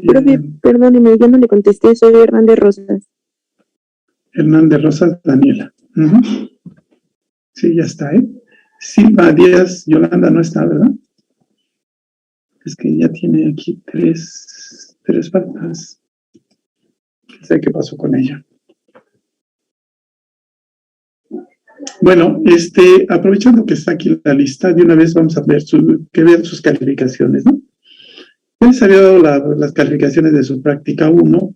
Profe, perdóneme, ya no le contesté, soy Hernández Rosas. Hernández Rosas, Daniela. Sí, ya está, ¿eh? Silva Díaz, Yolanda no está, ¿verdad? Es que ya tiene aquí tres faltas. No sé qué pasó con ella. Bueno, aprovechando que está aquí la lista, de una vez vamos a ver que vean sus calificaciones, ¿no? Ya les había dado las calificaciones de su práctica 1,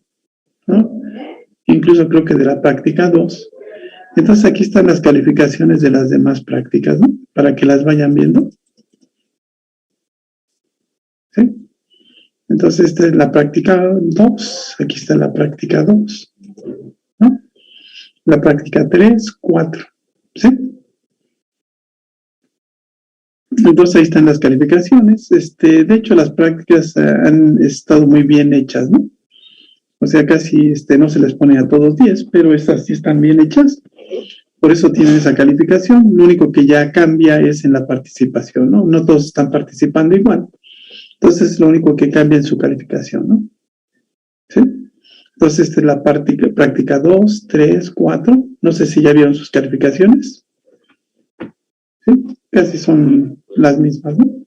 ¿no? Incluso creo que de la práctica 2. Entonces aquí están las calificaciones de las demás prácticas, ¿no? Para que las vayan viendo. ¿Sí? Entonces esta es la práctica 2, aquí está la práctica 2, ¿no? La práctica 3, 4, ¿sí? Entonces ahí están las calificaciones. De hecho, las prácticas han estado muy bien hechas, ¿no? O sea, casi no se les pone a todos 10, pero estas sí están bien hechas. Por eso tienen esa calificación. Lo único que ya cambia es en la participación, ¿no? No todos están participando igual. Entonces, lo único que cambia es su calificación, ¿no? ¿Sí? Entonces, esta es la práctica 2, 3, 4. No sé si ya vieron sus calificaciones. ¿Sí? Casi son las mismas, ¿no?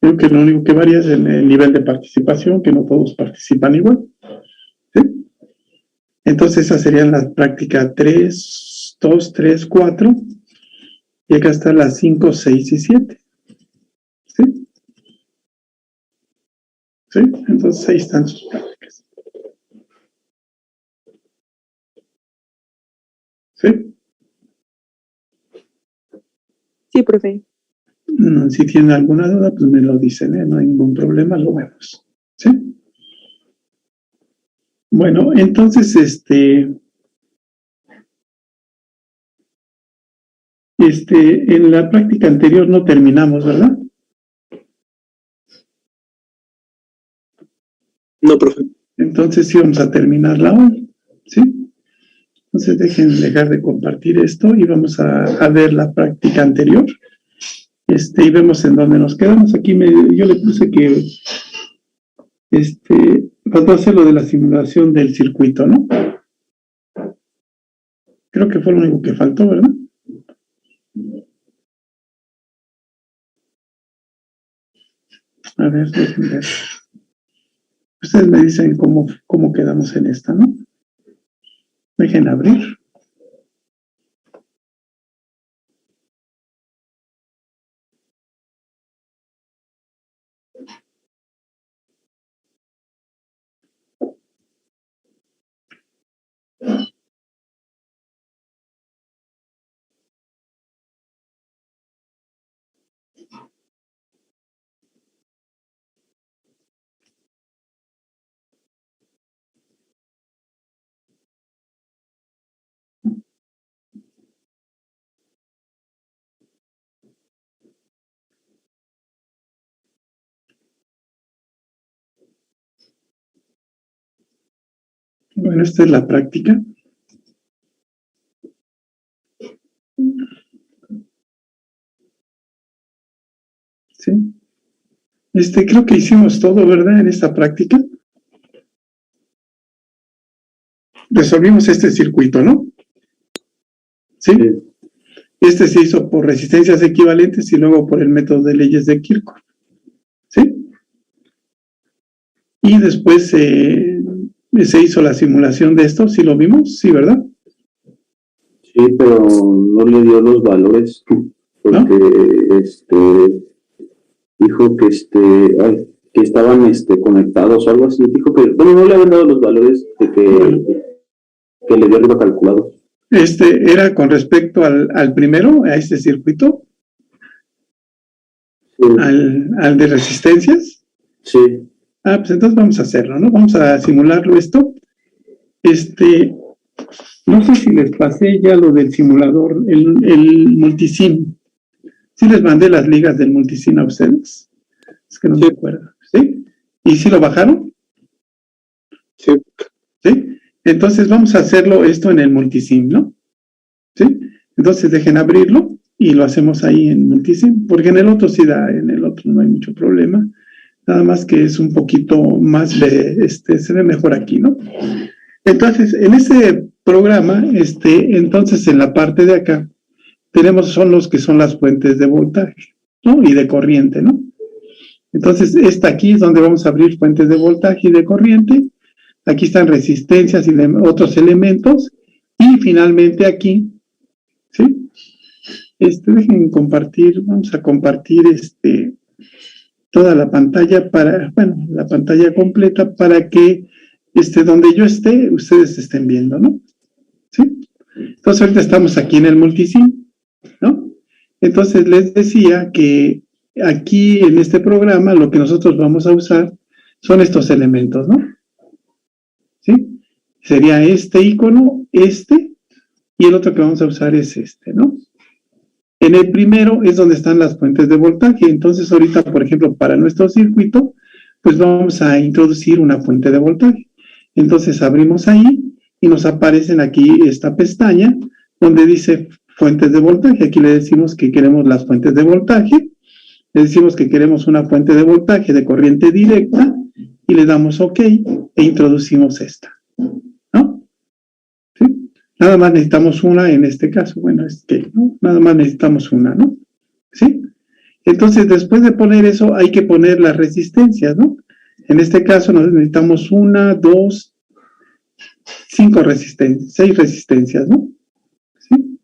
Creo que lo único que varía es el nivel de participación, que no todos participan igual. ¿Sí? Entonces, esas serían las prácticas 3, 2, 3, 4. Y acá están las 5, 6 y 7. ¿Sí? ¿Sí? Entonces, ahí están sus prácticas. ¿Sí? Sí, profe. Si tienen alguna duda, pues me lo dicen, ¿eh? No hay ningún problema, lo vemos. ¿Sí? Bueno, entonces, en la práctica anterior no terminamos, ¿verdad? No, profe. Entonces sí vamos a terminarla hoy, ¿sí? Entonces dejar de compartir esto y vamos a ver la práctica anterior. Y vemos en dónde nos quedamos. Aquí yo le puse que faltó hacer lo de la simulación del circuito, ¿no? Creo que fue lo único que faltó, ¿verdad? A ver, déjenme ver. Ustedes me dicen cómo quedamos en esta, ¿no? Dejen abrir. Bueno, esta es la práctica. Sí. Creo que hicimos todo, ¿verdad? En esta práctica. Resolvimos este circuito, ¿no? ¿Sí? Se hizo por resistencias equivalentes y luego por el método de leyes de Kirchhoff. ¿Sí? Y después se hizo la simulación de esto, ¿sí lo vimos? Sí, ¿verdad? Sí, pero no le dio los valores, porque ¿no? Dijo que que estaban conectados o algo así. Dijo que, bueno, no le habían dado los valores de que le dio arriba calculado. ¿Era con respecto al primero, a este circuito? Sí. ¿Al de resistencias? Sí. Pues entonces vamos a hacerlo, ¿no? Vamos a simularlo esto. No sé si les pasé ya lo del simulador, el multisim. ¿Sí les mandé las ligas del multisim a ustedes? Es que no me acuerdo. ¿Sí? ¿Y si lo bajaron? Sí. ¿Sí? Entonces vamos a hacerlo esto en el multisim, ¿no? ¿Sí? Entonces dejen abrirlo y lo hacemos ahí en Multisim, porque en el otro sí da, en el otro no hay mucho problema, nada más que es un poquito más se ve mejor aquí, ¿no? Entonces, en este programa, entonces en la parte de acá, son los que son las fuentes de voltaje, ¿no? Y de corriente, ¿no? Entonces, esta aquí es donde vamos a abrir fuentes de voltaje y de corriente. Aquí están resistencias y otros elementos. Y finalmente aquí, ¿sí? Dejen compartir, vamos a compartir toda la pantalla la pantalla completa para que donde yo esté, ustedes estén viendo, ¿no? ¿Sí? Entonces ahorita estamos aquí en el Multisim, ¿no? Entonces les decía que aquí en este programa lo que nosotros vamos a usar son estos elementos, ¿no? ¿Sí? Sería este icono, y el otro que vamos a usar es ¿no? En el primero es donde están las fuentes de voltaje. Entonces ahorita, por ejemplo, para nuestro circuito, pues vamos a introducir una fuente de voltaje. Entonces abrimos ahí y nos aparecen aquí esta pestaña donde dice fuentes de voltaje. Aquí le decimos que queremos las fuentes de voltaje, le decimos que queremos una fuente de voltaje de corriente directa y le damos OK e introducimos esta, ¿no? ¿Sí? Nada más necesitamos una en este caso, bueno, ¿no? Nada más necesitamos una, ¿no? ¿Sí? Entonces, después de poner eso, hay que poner las resistencias, ¿no? En este caso necesitamos 1, 2, 5 resistencias, 6 resistencias, ¿no? ¿Sí?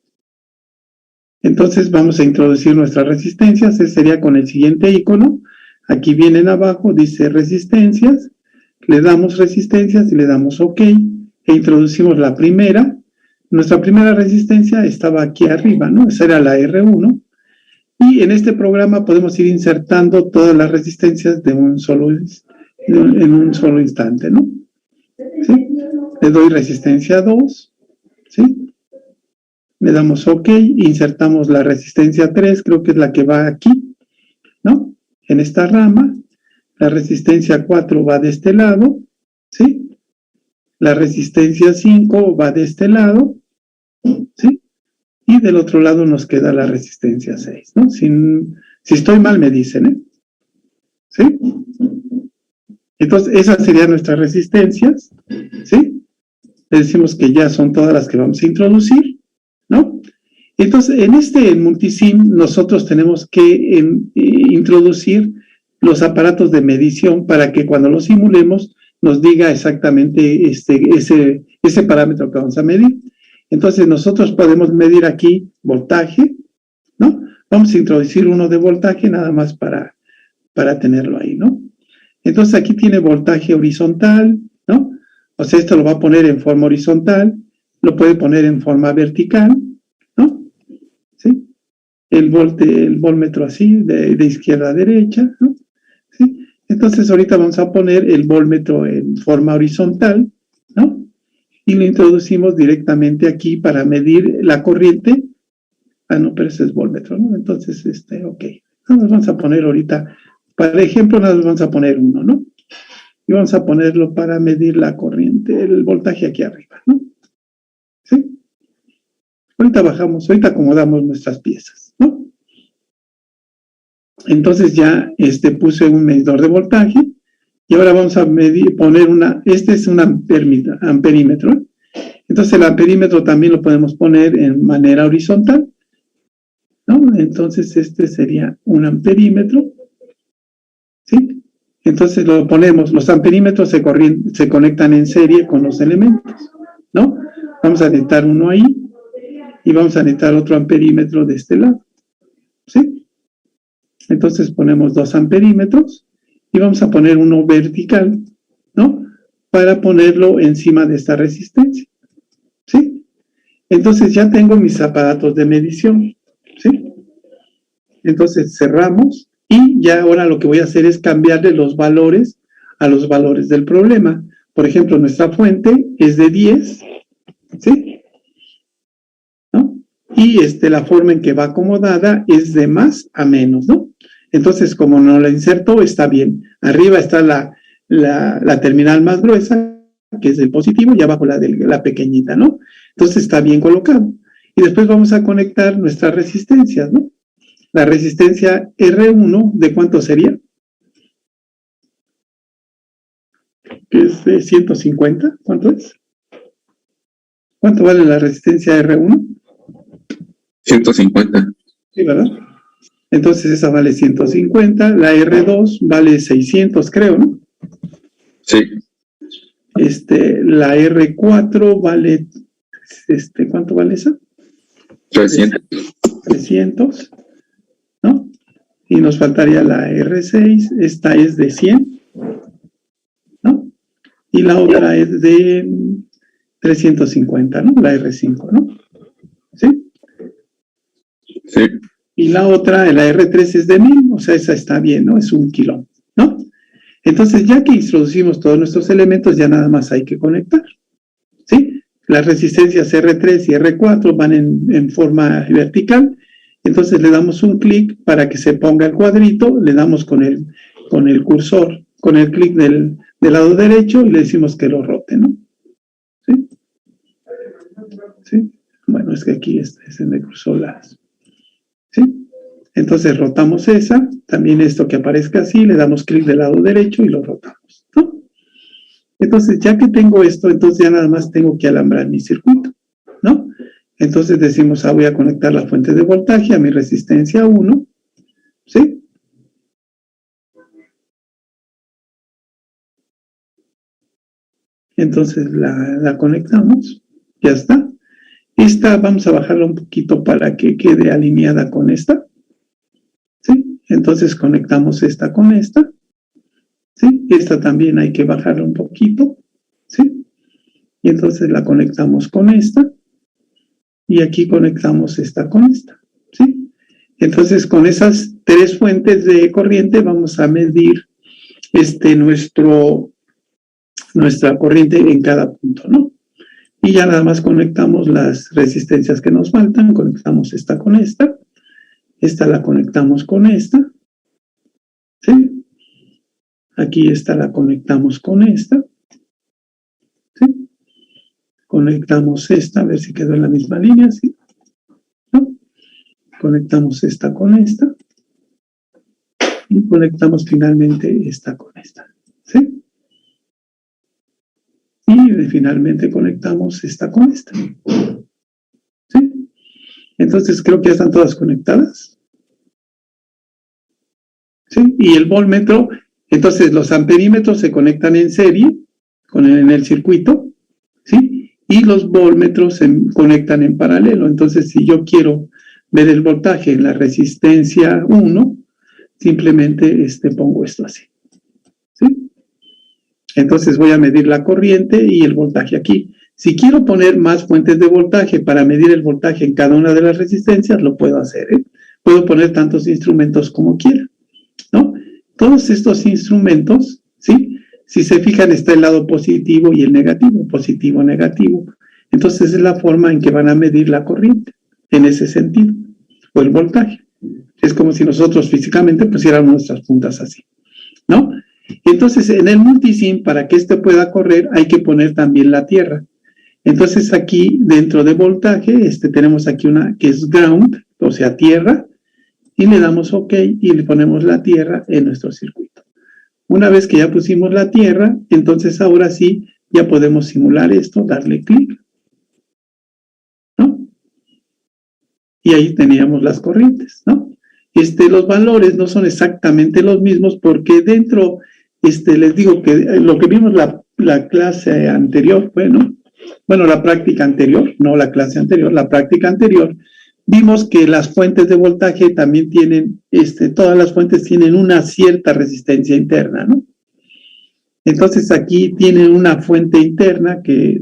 Entonces vamos a introducir nuestras resistencias, ese sería con el siguiente icono. Aquí vienen abajo, dice resistencias, le damos resistencias y le damos OK, e introducimos la primera. Nuestra primera resistencia estaba aquí arriba, ¿no? Esa era la R1. Y en este programa podemos ir insertando todas las resistencias en un solo instante, ¿no? ¿Sí? Le doy resistencia 2, ¿sí? Le damos OK, insertamos la resistencia 3, creo que es la que va aquí, ¿no? En esta rama. La resistencia 4 va de este lado, ¿sí? La resistencia 5 va de este lado, ¿sí? Y del otro lado nos queda la resistencia 6, ¿no? Si estoy mal me dicen, ¿eh? ¿Sí? Entonces, esas serían nuestras resistencias, ¿sí? Le decimos que ya son todas las que vamos a introducir, ¿no? Entonces, en Multisim nosotros tenemos que introducir los aparatos de medición para que cuando los simulemos nos diga exactamente ese parámetro que vamos a medir. Entonces, nosotros podemos medir aquí voltaje, ¿no? Vamos a introducir uno de voltaje nada más para tenerlo ahí, ¿no? Entonces, aquí tiene voltaje horizontal, ¿no? O sea, esto lo va a poner en forma horizontal, lo puede poner en forma vertical, ¿no? ¿Sí? El voltmetro así, de izquierda a derecha, ¿no? ¿Sí? Entonces, ahorita vamos a poner el voltmetro en forma horizontal, ¿no? Y lo introducimos directamente aquí para medir la corriente. Ah, no, pero ese es voltmetro, ¿no? Entonces, OK. Nos vamos a poner ahorita, para ejemplo, nos vamos a poner uno, ¿no? Y vamos a ponerlo para medir la corriente, el voltaje aquí arriba, ¿no? ¿Sí? Ahorita acomodamos nuestras piezas, ¿no? Entonces ya puse un medidor de voltaje y ahora vamos a poner es un amperímetro. Entonces el amperímetro también lo podemos poner en manera horizontal, ¿no? Entonces sería un amperímetro, ¿sí? Entonces lo ponemos, los amperímetros se conectan en serie con los elementos, ¿no? Vamos a necesitar uno ahí y vamos a necesitar otro amperímetro de este lado, ¿sí? Entonces ponemos 2 amperímetros y vamos a poner uno vertical, ¿no? Para ponerlo encima de esta resistencia, ¿sí? Entonces ya tengo mis aparatos de medición, ¿sí? Entonces cerramos y ya ahora lo que voy a hacer es cambiarle los valores a los valores del problema. Por ejemplo, nuestra fuente es de 10, ¿sí? ¿No? Y la forma en que va acomodada es de más a menos, ¿no? Entonces, como no la inserto, está bien. Arriba está la terminal más gruesa, que es el positivo, y abajo la pequeñita, ¿no? Entonces está bien colocado. Y después vamos a conectar nuestras resistencias, ¿no? La resistencia R1, ¿de cuánto sería? Que es de 150, ¿cuánto es? ¿Cuánto vale la resistencia R1? 150. Sí, ¿verdad? Entonces esa vale 150, la R2 vale 600, creo, ¿no? Sí. La R4 vale, ¿cuánto vale esa? 300. 300, ¿no? Y nos faltaría la R6, esta es de 100, ¿no? Y la otra es de 350, ¿no? La R5, ¿no? ¿Sí? Sí. Y la otra, la R3 es de 1000, o sea, esa está bien, ¿no? Es 1 kilo, ¿no? Entonces, ya que introducimos todos nuestros elementos, ya nada más hay que conectar, ¿sí? Las resistencias R3 y R4 van en forma vertical, entonces le damos un clic para que se ponga el cuadrito, le damos con el cursor, con el clic del lado derecho y le decimos que lo rote, ¿no? ¿Sí? ¿Sí? Bueno, es que aquí se me cruzó las... ¿Sí? Entonces rotamos esa, también esto que aparezca así, le damos clic del lado derecho y lo rotamos, ¿no? Entonces, ya que tengo esto, entonces ya nada más tengo que alambrar mi circuito, ¿no? Entonces decimos, voy a conectar la fuente de voltaje a mi resistencia 1, ¿sí? Entonces la conectamos, ya está. Esta vamos a bajarla un poquito para que quede alineada con esta, ¿sí? Entonces conectamos esta con esta, ¿sí? Esta también hay que bajarla un poquito, ¿sí? Y entonces la conectamos con esta, y aquí conectamos esta con esta, ¿sí? Entonces con esas 3 fuentes de corriente vamos a medir nuestra corriente en cada punto, ¿no? Y ya nada más conectamos las resistencias que nos faltan, conectamos esta con esta la conectamos con esta, ¿sí? Aquí esta la conectamos con esta, ¿sí? Conectamos esta, a ver si quedó en la misma línea, ¿sí? ¿No? Conectamos esta con esta, y conectamos finalmente esta con esta, ¿sí? Y finalmente conectamos esta con esta, ¿sí? Entonces creo que ya están todas conectadas, ¿sí? Y el voltmetro, entonces los amperímetros se conectan en serie en el circuito, ¿sí? Y los voltmetros se conectan en paralelo. Entonces, si yo quiero ver el voltaje en la resistencia 1, simplemente pongo esto así, ¿sí? Entonces voy a medir la corriente y el voltaje aquí. Si quiero poner más fuentes de voltaje para medir el voltaje en cada una de las resistencias, lo puedo hacer, ¿eh? Puedo poner tantos instrumentos como quiera, ¿no? Todos estos instrumentos, ¿sí? Si se fijan, está el lado positivo y el negativo, positivo, negativo. Entonces es la forma en que van a medir la corriente, en ese sentido, o el voltaje. Es como si nosotros físicamente pusiéramos nuestras puntas así, ¿no? Entonces, en el multisim, para que este pueda correr, hay que poner también la tierra. Entonces, aquí, dentro de voltaje, tenemos aquí una que es ground, o sea, tierra, y le damos OK y le ponemos la tierra en nuestro circuito. Una vez que ya pusimos la tierra, entonces ahora sí, ya podemos simular esto, darle clic, ¿no? Y ahí teníamos las corrientes, ¿no? Los valores no son exactamente los mismos porque dentro, les digo que lo que vimos la clase anterior, bueno, la práctica anterior, no la clase anterior, la práctica anterior, vimos que las fuentes de voltaje también tienen, todas las fuentes tienen una cierta resistencia interna, ¿no? Entonces aquí tienen una fuente interna que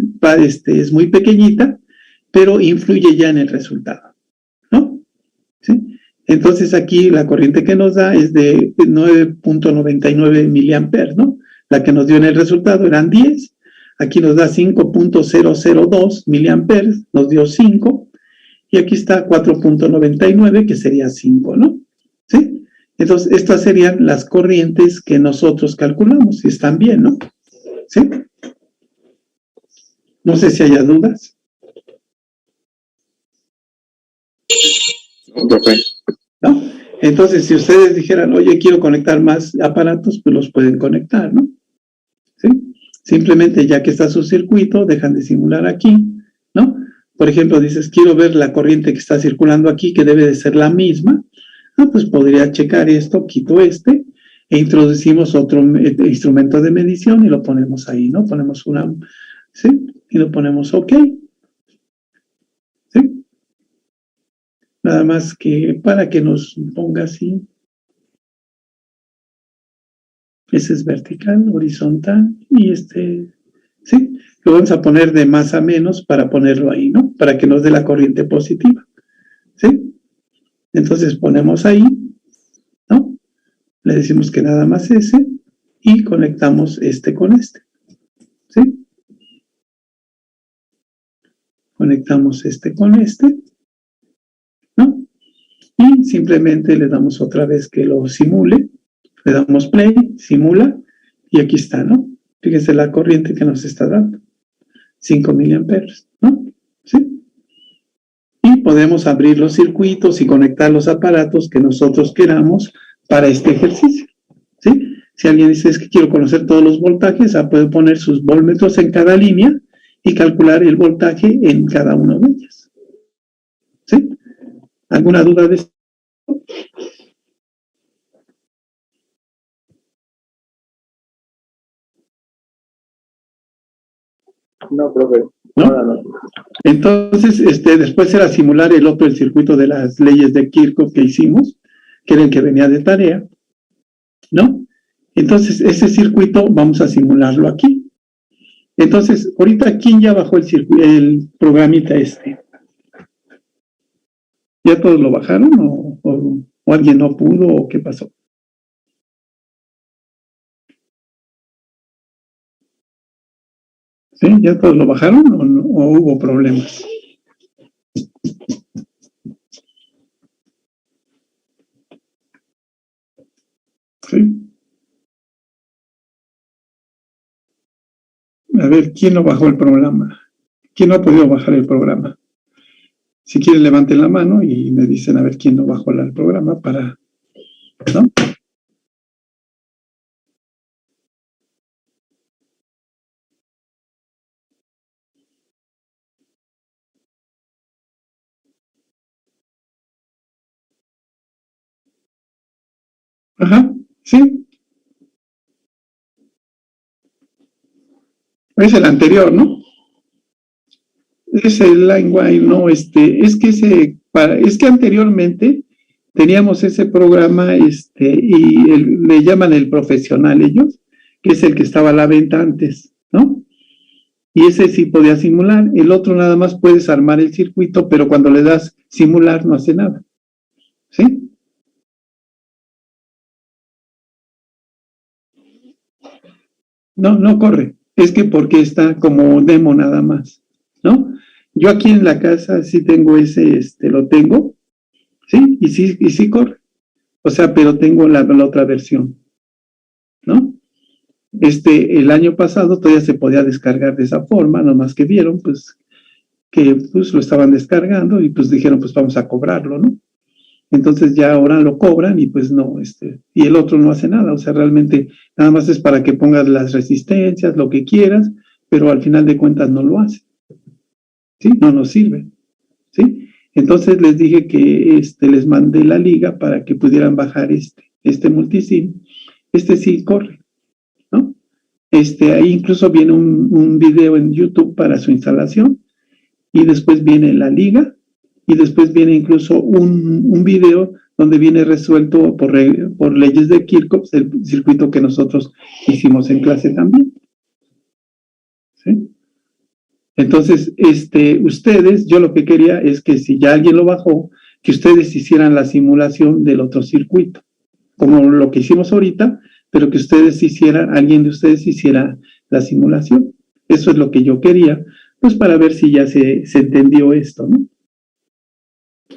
es muy pequeñita, pero influye ya en el resultado, ¿no? ¿Sí? Entonces aquí la corriente que nos da es de 9.99 miliamperes, ¿no? La que nos dio en el resultado eran 10, aquí nos da 5.002 miliamperes, nos dio 5, y aquí está 4.99, que sería 5, ¿no? ¿Sí? Entonces, estas serían las corrientes que nosotros calculamos, y están bien, ¿no? ¿Sí? No sé si haya dudas. No, profe. ¿no? Entonces, si ustedes dijeran, oye, quiero conectar más aparatos, pues los pueden conectar, ¿no? ¿Sí? Simplemente, ya que está su circuito, dejan de simular aquí, ¿no? Por ejemplo, dices, quiero ver la corriente que está circulando aquí, que debe de ser la misma. Ah, pues podría checar esto, quito este, e introducimos otro instrumento de medición y lo ponemos ahí, ¿no? Ponemos una, ¿sí? Y lo ponemos OK. ¿Sí? Nada más que para que nos ponga así. Ese es vertical, horizontal, y ¿sí? Lo vamos a poner de más a menos para ponerlo ahí, ¿no? Para que nos dé la corriente positiva, ¿sí? Entonces ponemos ahí, ¿no? Le decimos que nada más ese, y conectamos este con este, ¿sí? Conectamos este con este, ¿no? Y simplemente le damos otra vez que lo simule, le damos play, simula, y aquí está, ¿no? Fíjense la corriente que nos está dando, 5 miliamperes, ¿no? ¿Sí? Y podemos abrir los circuitos y conectar los aparatos que nosotros queramos para este ejercicio, ¿sí? Si alguien dice, es que quiero conocer todos los voltajes, puede poner sus voltmetros en cada línea y calcular el voltaje en cada una de ellas, ¿sí? ¿Alguna duda de esto? No, profe. ¿No? Entonces, después era simular el circuito de las leyes de Kirchhoff que hicimos, que era el que venía de tarea, ¿no? Entonces, ese circuito vamos a simularlo aquí. Entonces, ahorita, ¿quién ya bajó el programita este? ¿Ya todos lo bajaron o alguien no pudo o qué pasó? ¿Sí? ¿Ya todos lo bajaron o hubo problemas? ¿Sí? A ver, ¿quién no bajó el programa? ¿Quién no ha podido bajar el programa? Si quieren, levanten la mano y me dicen a ver quién no bajó el programa para, ¿no? Ajá, sí. Es el anterior, ¿no? Es el LineWire, no, es que anteriormente teníamos ese programa, le llaman el profesional ellos, que es el que estaba a la venta antes, ¿no? Y ese sí podía simular, el otro nada más puedes armar el circuito, pero cuando le das simular no hace nada, ¿sí? No corre, es que porque está como demo nada más, ¿no? Yo aquí en la casa sí tengo lo tengo, ¿sí? Y sí corre. O sea, pero tengo la otra versión, ¿no? El año pasado todavía se podía descargar de esa forma, nomás que vieron, pues, que pues lo estaban descargando y pues dijeron, pues vamos a cobrarlo, ¿no? Entonces ya ahora lo cobran y pues no, y el otro no hace nada, o sea, realmente nada más es para que pongas las resistencias, lo que quieras, pero al final de cuentas no lo hace, ¿sí? No nos sirve, ¿sí? Entonces les dije que les mandé la liga para que pudieran bajar este multisim, sí corre, ¿no? Ahí incluso viene un video en YouTube para su instalación y después viene la liga y después viene incluso un video donde viene resuelto por leyes de Kirchhoff el circuito que nosotros hicimos en clase también, ¿sí? Entonces, ustedes, yo lo que quería es que si ya alguien lo bajó, que ustedes hicieran la simulación del otro circuito, como lo que hicimos ahorita, pero que alguien de ustedes hiciera la simulación. Eso es lo que yo quería, pues para ver si ya se entendió esto, ¿no?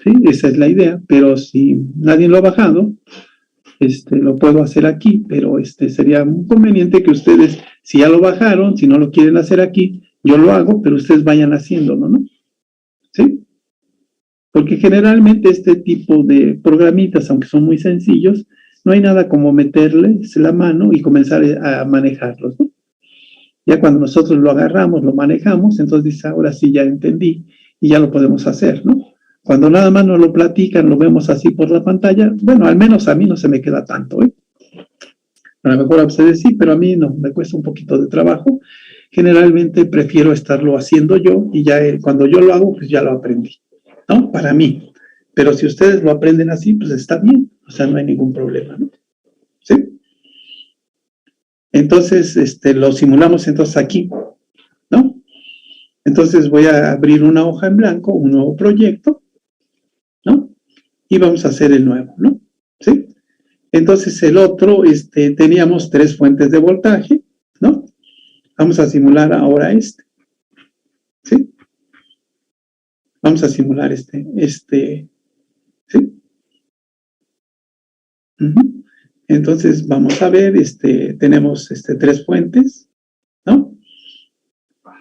Sí, esa es la idea, pero si nadie lo ha bajado, lo puedo hacer aquí, pero sería muy conveniente que ustedes, si ya lo bajaron, si no lo quieren hacer aquí, yo lo hago, pero ustedes vayan haciéndolo, ¿no? ¿Sí? Porque generalmente este tipo de programitas, aunque son muy sencillos, no hay nada como meterles la mano y comenzar a manejarlos, ¿no? Ya cuando nosotros lo agarramos, lo manejamos, entonces dice, ahora sí ya entendí y ya lo podemos hacer, ¿no? Cuando nada más nos lo platican, lo vemos así por la pantalla, bueno, al menos a mí no se me queda tanto, ¿eh? A lo mejor a ustedes sí, pero a mí no, me cuesta un poquito de trabajo. Generalmente prefiero estarlo haciendo yo y ya cuando yo lo hago, pues ya lo aprendí, ¿no? Para mí. Pero si ustedes lo aprenden así, pues está bien, o sea, no hay ningún problema, ¿no? ¿Sí? Entonces, lo simulamos entonces aquí, ¿no? Entonces voy a abrir una hoja en blanco, un nuevo proyecto, ¿no? Y vamos a hacer el nuevo, ¿no? ¿Sí? Entonces el otro, teníamos 3 fuentes de voltaje, ¿no? Vamos a simular ahora ¿sí? Vamos a simular ¿sí? Uh-huh. Entonces vamos a ver, tenemos 3 fuentes, ¿no?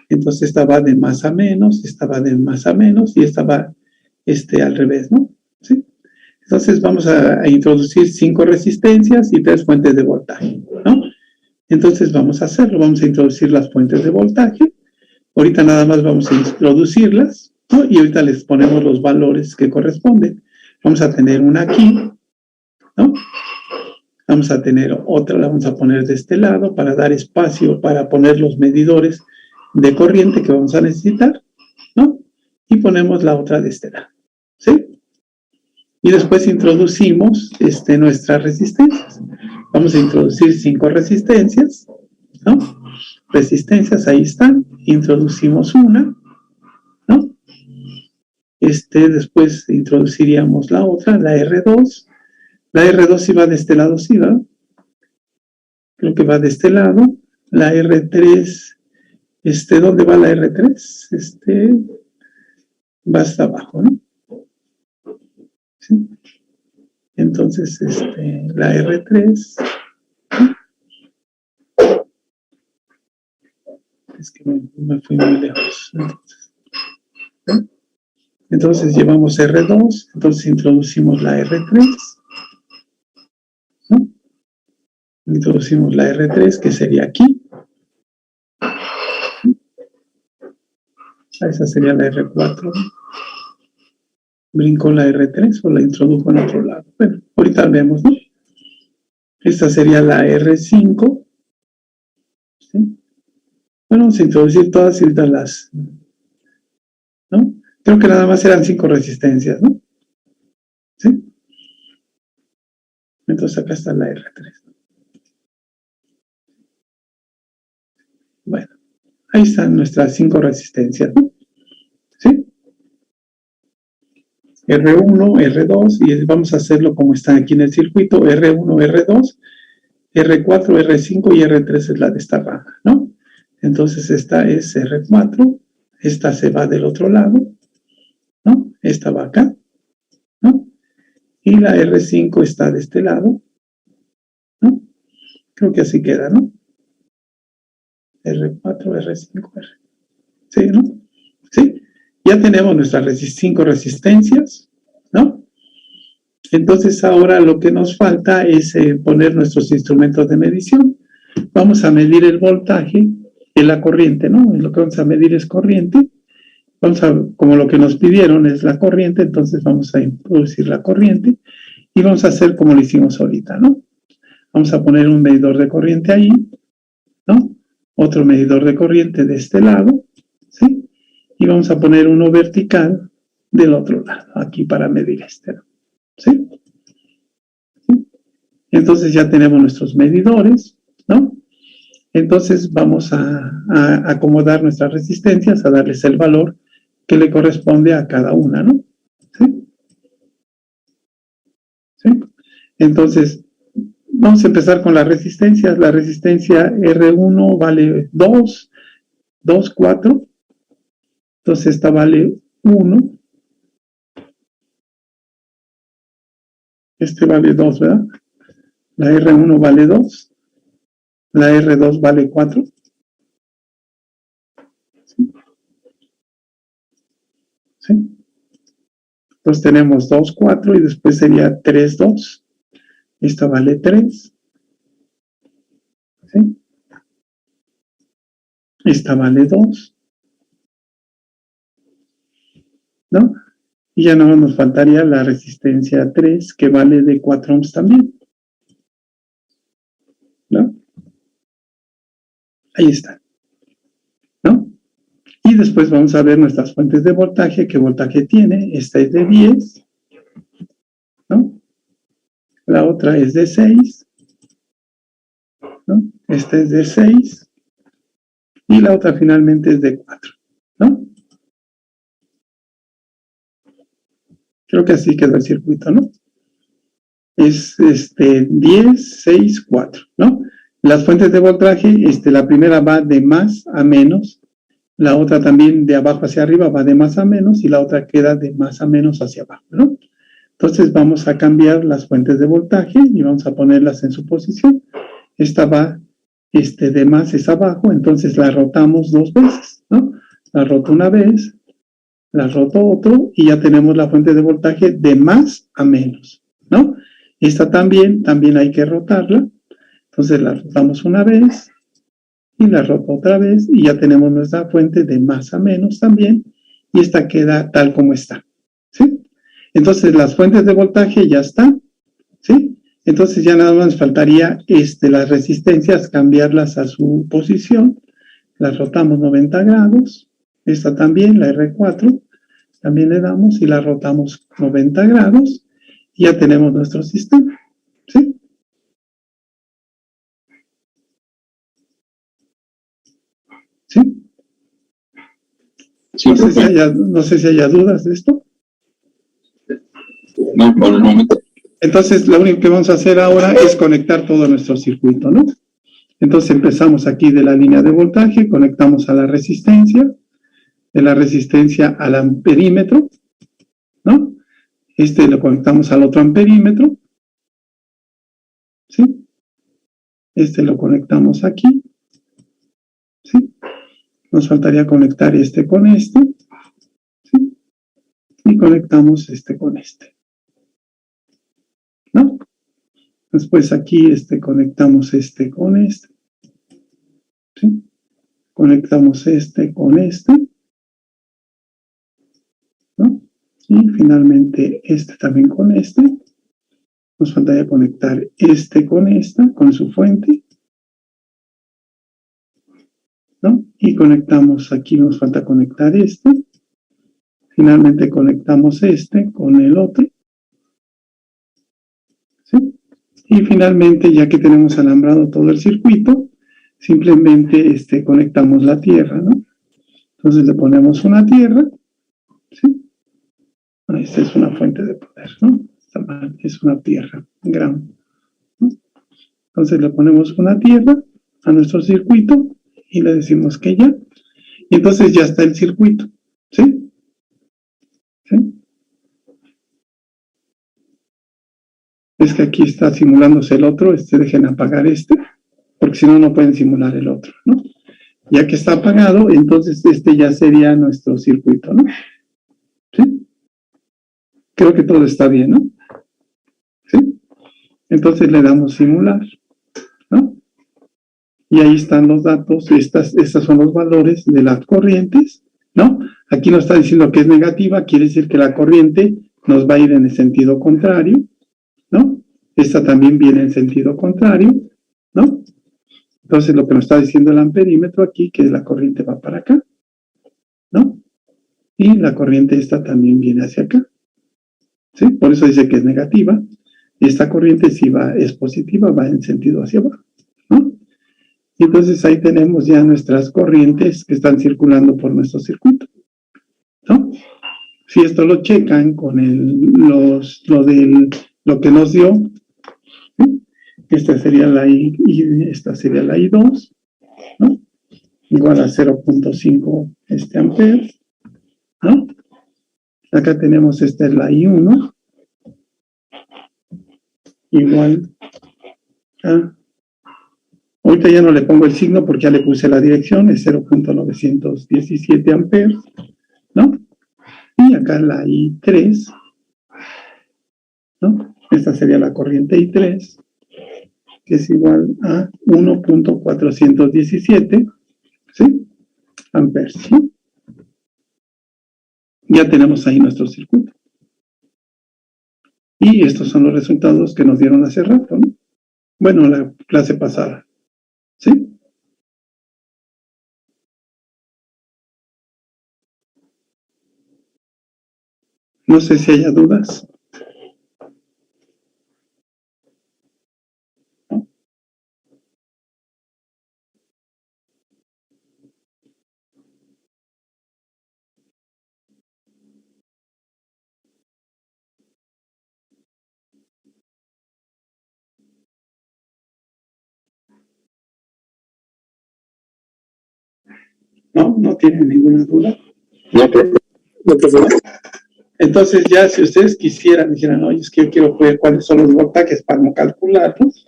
Entonces esta va de más a menos, esta va de más a menos y esta va al revés, ¿no? ¿Sí? Entonces vamos a introducir 5 resistencias y 3 fuentes de voltaje, ¿no? Entonces vamos a hacerlo, vamos a introducir las fuentes de voltaje. Ahorita nada más vamos a introducirlas, ¿no? Y ahorita les ponemos los valores que corresponden. Vamos a tener una aquí, ¿no? Vamos a tener otra, la vamos a poner de este lado para dar espacio para poner los medidores de corriente que vamos a necesitar, ¿no? Y ponemos la otra de este lado, ¿sí? Y después introducimos nuestras resistencias. Vamos a introducir 5 resistencias, ¿no? Resistencias, ahí están. Introducimos una, ¿no? Después introduciríamos la otra, la R2. La R2 sí va de este lado, sí, ¿verdad? Creo que va de este lado. La R3, ¿dónde va la R3? Va hasta abajo, ¿no? ¿Sí? Entonces, la R3, es que me fui muy lejos. Entonces llevamos R2, entonces introducimos la R3, ¿no? Introducimos la R3, que sería aquí. Esa sería la R4. ¿Brincó la R3 o la introdujo en otro lado? Bueno, ahorita vemos, ¿no? Esta sería la R5. ¿Sí? Bueno, vamos a introducir todas y ahorita las, ¿no? Creo que nada más eran 5 resistencias, ¿no? ¿Sí? Entonces acá está la R3. Bueno, ahí están nuestras 5 resistencias, ¿no? ¿Sí? R1, R2, y vamos a hacerlo como está aquí en el circuito, R1, R2, R4, R5 y R3 es la de esta rama, ¿no? Entonces esta es R4, esta se va del otro lado, ¿no? Esta va acá, ¿no? Y la R5 está de este lado, ¿no? Creo que así queda, ¿no? R4, R5, R. ¿Sí, no? ¿Sí? Ya tenemos nuestras 5 resistencias, ¿no? Entonces ahora lo que nos falta es poner nuestros instrumentos de medición. Vamos a medir el voltaje en la corriente, ¿no? Lo que vamos a medir es corriente. Como lo que nos pidieron es la corriente, entonces vamos a introducir la corriente y vamos a hacer como lo hicimos ahorita, ¿no? Vamos a poner un medidor de corriente ahí, ¿no? Otro medidor de corriente de este lado, ¿sí? Y vamos a poner uno vertical del otro lado, aquí para medir ¿no? ¿Sí? ¿Sí? Entonces ya tenemos nuestros medidores, ¿no? Entonces vamos a acomodar nuestras resistencias, a darles el valor que le corresponde a cada una, ¿no? ¿Sí? ¿Sí? Entonces, vamos a empezar con las resistencias. La resistencia R1 vale 2, 4. Entonces esta vale 1. Este vale 2, ¿verdad? La R1 vale 2. La R2 vale 4. ¿Sí? ¿Sí? Entonces tenemos 2, 4 y después sería 3, 2. Esta vale 3. ¿Sí? Esta vale 2. ¿No? Y ya no nos faltaría la resistencia 3, que vale de 4 ohms también. ¿No? Ahí está. ¿No? Y después vamos a ver nuestras fuentes de voltaje. ¿Qué voltaje tiene? Esta es de 10. ¿No? La otra es de 6. ¿No? Esta es de 6. Y la otra finalmente es de 4. ¿No? Creo que así quedó el circuito, ¿no? Es 10, 6, 4, ¿no? Las fuentes de voltaje, la primera va de más a menos, la otra también de abajo hacia arriba va de más a menos y la otra queda de más a menos hacia abajo, ¿no? Entonces vamos a cambiar las fuentes de voltaje y vamos a ponerlas en su posición. Esta va de más es abajo, entonces la rotamos 2 veces, ¿no? La roto una vez, la roto otro y ya tenemos la fuente de voltaje de más a menos, ¿no? Esta también hay que rotarla, entonces la rotamos una vez y la roto otra vez y ya tenemos nuestra fuente de más a menos también y esta queda tal como está, ¿sí? Entonces las fuentes de voltaje ya están, ¿sí? Entonces ya nada más faltaría las resistencias, cambiarlas a su posición, las rotamos 90 grados, esta también, la R4, también le damos y la rotamos 90 grados y ya tenemos nuestro sistema, ¿sí? ¿Sí? Sí, No sé si haya dudas de esto. no, por el momento. Entonces, lo único que vamos a hacer ahora es conectar todo nuestro circuito, ¿no? Entonces, empezamos aquí de la línea de voltaje, conectamos a la resistencia, de la resistencia al amperímetro, ¿no? Lo conectamos al otro amperímetro, ¿sí? Lo conectamos aquí, ¿sí? Nos faltaría conectar con este, ¿sí? Y conectamos con este, ¿no? Después aquí conectamos con este, ¿sí? Conectamos con este, ¿no? Y finalmente también con este. Nos faltaría conectar con esta, con su fuente, ¿no? Y conectamos, aquí nos falta conectar finalmente conectamos con el otro, ¿sí? Y finalmente, ya que tenemos alambrado todo el circuito, simplemente conectamos la tierra, ¿no? Entonces le ponemos una tierra, ¿sí? Esta es una fuente de poder, ¿no? Esta es una tierra, ground, ¿no? Entonces le ponemos una tierra a nuestro circuito y le decimos que ya. Y entonces ya está el circuito, ¿sí? ¿Sí? Es que aquí está simulándose el otro, dejen apagar porque si no, no pueden simular el otro, ¿no? Ya que está apagado, entonces ya sería nuestro circuito, ¿no? ¿Sí? Creo que todo está bien, ¿no? ¿Sí? Entonces le damos simular, ¿no? Y ahí están los datos, estos son los valores de las corrientes, ¿no? Aquí nos está diciendo que es negativa, quiere decir que la corriente nos va a ir en el sentido contrario, ¿no? Esta también viene en sentido contrario, ¿no? Entonces lo que nos está diciendo el amperímetro aquí, que la corriente va para acá, ¿no? Y la corriente esta también viene hacia acá, ¿sí? Por eso dice que es negativa. Y esta corriente si es positiva, va en sentido hacia abajo, ¿no? Y entonces ahí tenemos ya nuestras corrientes que están circulando por nuestro circuito, ¿no? Si esto lo checan con lo que nos dio, ¿sí? Esta sería la I y esta sería la I2, ¿no? Igual a 0.5 amperes, ¿no? Acá tenemos esta es la I1, igual a... Ahorita ya no le pongo el signo porque ya le puse la dirección, es 0.917 amperes, ¿no? Y acá la I3 ¿no? Esta sería la corriente I3, que es igual a 1.417, ¿sí? Amperes, ¿no? Ya tenemos ahí nuestro circuito. Y estos son los resultados que nos dieron hace rato, ¿no? Bueno, la clase pasada, ¿sí? No sé si haya dudas. ¿No? ¿No tienen ninguna duda? No, profe. No, profe. Entonces ya si ustedes quisieran, dijeran, oye, es que yo quiero ver cuáles son los voltajes para no calcularlos,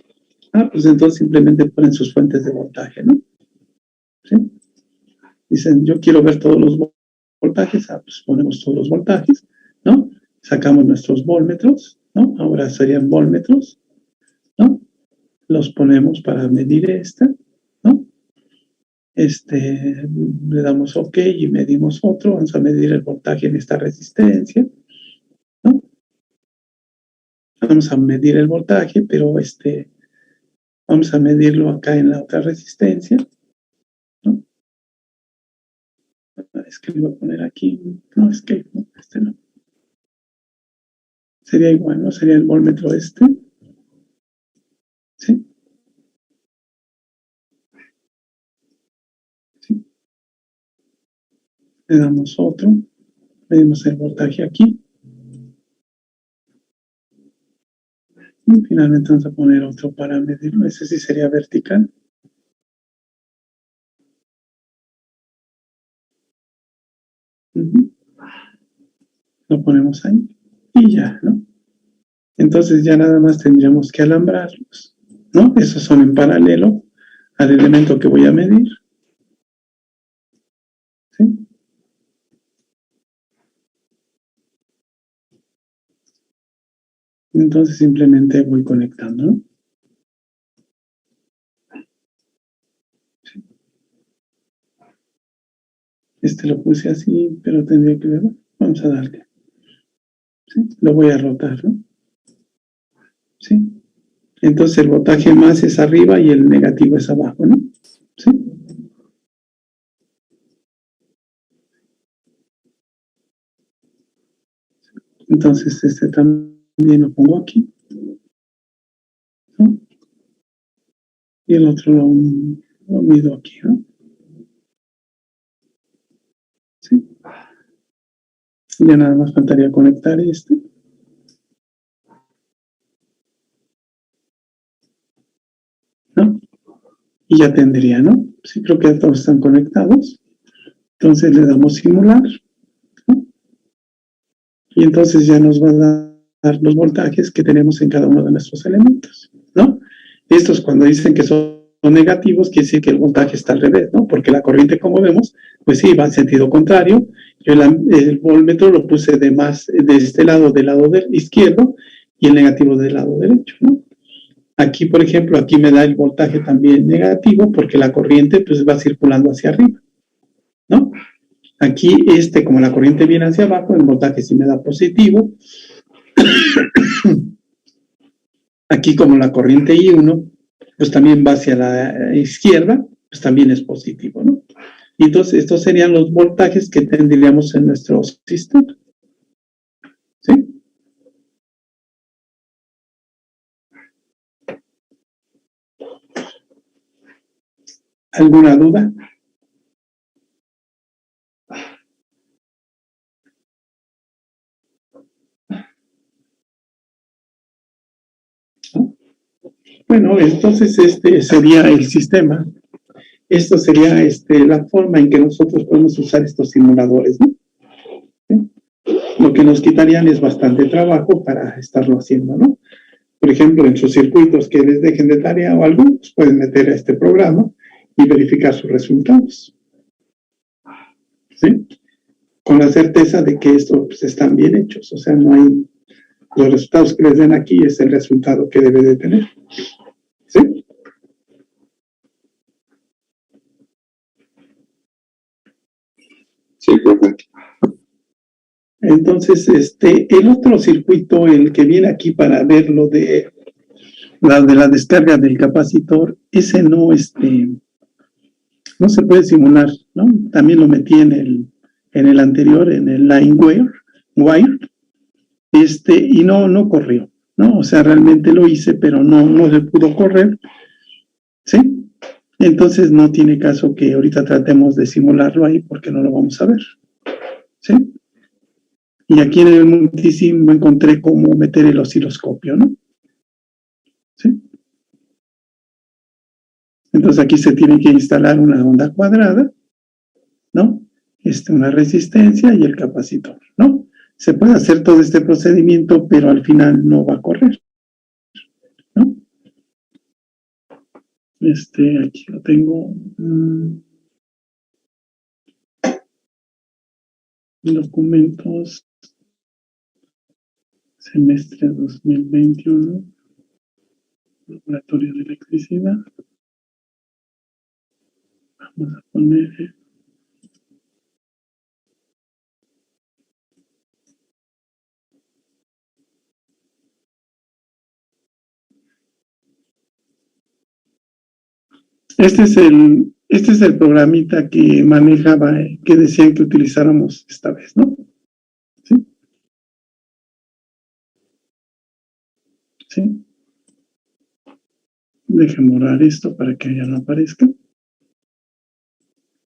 pues entonces simplemente ponen sus fuentes de voltaje, ¿no? ¿Sí? Dicen, yo quiero ver todos los voltajes, pues ponemos todos los voltajes, ¿no? Sacamos nuestros voltmetros, ¿no? Ahora serían voltmetros, ¿no? Los ponemos para medir ¿no? Le damos OK y medimos otro, vamos a medir el voltaje en esta resistencia, ¿no? Vamos a medir el voltaje, pero vamos a medirlo acá en la otra resistencia, ¿no? Es que lo voy a poner aquí, no, es que no, no. Sería igual, ¿no? Sería el voltmetro ¿sí? ¿Sí? Le damos otro, medimos el voltaje aquí. Y finalmente vamos a poner otro para medirlo, ese sí sería vertical. Lo ponemos ahí y ya, ¿no? Entonces ya nada más tendríamos que alambrarlos, ¿no? Esos son en paralelo al elemento que voy a medir, ¿sí? Entonces simplemente voy conectando, ¿no? Sí. Lo puse así, pero tendría que ver, vamos a darle, ¿sí? Lo voy a rotar, ¿no? ¿Sí? Entonces el voltaje más es arriba y el negativo es abajo, ¿no? ¿Sí? Entonces también lo pongo aquí, ¿no? Y el otro lo mido aquí, ¿no? ¿Sí? Ya nada más faltaría conectar ¿no? Y ya tendría, ¿no? Sí, creo que todos están conectados. Entonces le damos simular, ¿no? Y entonces ya nos va a dar los voltajes que tenemos en cada uno de nuestros elementos, ¿no? Estos cuando dicen que son negativos, quiere decir que el voltaje está al revés, ¿no? Porque la corriente, como vemos, pues sí, va en sentido contrario. Yo el voltmetro lo puse de este lado, del lado izquierdo, y el negativo del lado derecho, ¿no? Aquí, por ejemplo, aquí me da el voltaje también negativo porque la corriente pues va circulando hacia arriba, ¿no? Aquí, como la corriente viene hacia abajo, el voltaje sí me da positivo. Aquí, como la corriente I1, pues también va hacia la izquierda, pues también es positivo, ¿no? Y entonces, estos serían los voltajes que tendríamos en nuestro sistema, ¿sí? ¿Alguna duda? ¿No? Bueno, entonces sería el sistema. Esto sería la forma en que nosotros podemos usar estos simuladores, ¿no? ¿Sí? Lo que nos quitarían es bastante trabajo para estarlo haciendo, ¿no? Por ejemplo, en sus circuitos que les dejen de tarea o algo, pues pueden meter a este programa y verificar sus resultados, ¿sí? Con la certeza de que estos pues, están bien hechos, o sea, no hay los resultados que les den aquí es el resultado que debe de tener. ¿Sí? Sí, profe. Entonces, el otro circuito, el que viene aquí para ver lo de la descarga del capacitor, ese no, no se puede simular, ¿no? También lo metí en el anterior, en el LineWire, y no corrió, ¿no? O sea, realmente lo hice, pero no se pudo correr, ¿sí? Entonces no tiene caso que ahorita tratemos de simularlo ahí porque no lo vamos a ver, ¿sí? Y aquí en el Multisim encontré cómo meter el osciloscopio, ¿no? ¿Sí? Entonces aquí se tiene que instalar una onda cuadrada, ¿no? Una resistencia y el capacitor, ¿no? Se puede hacer todo este procedimiento, pero al final no va a correr, ¿no? Aquí lo tengo. Documentos. Semestre 2021. Laboratorio de electricidad. Vamos a poner. Este es el programita que manejaba, que decían que utilizáramos esta vez, ¿no? ¿Sí? ¿Sí? Dejen borrar esto para que ya no aparezca,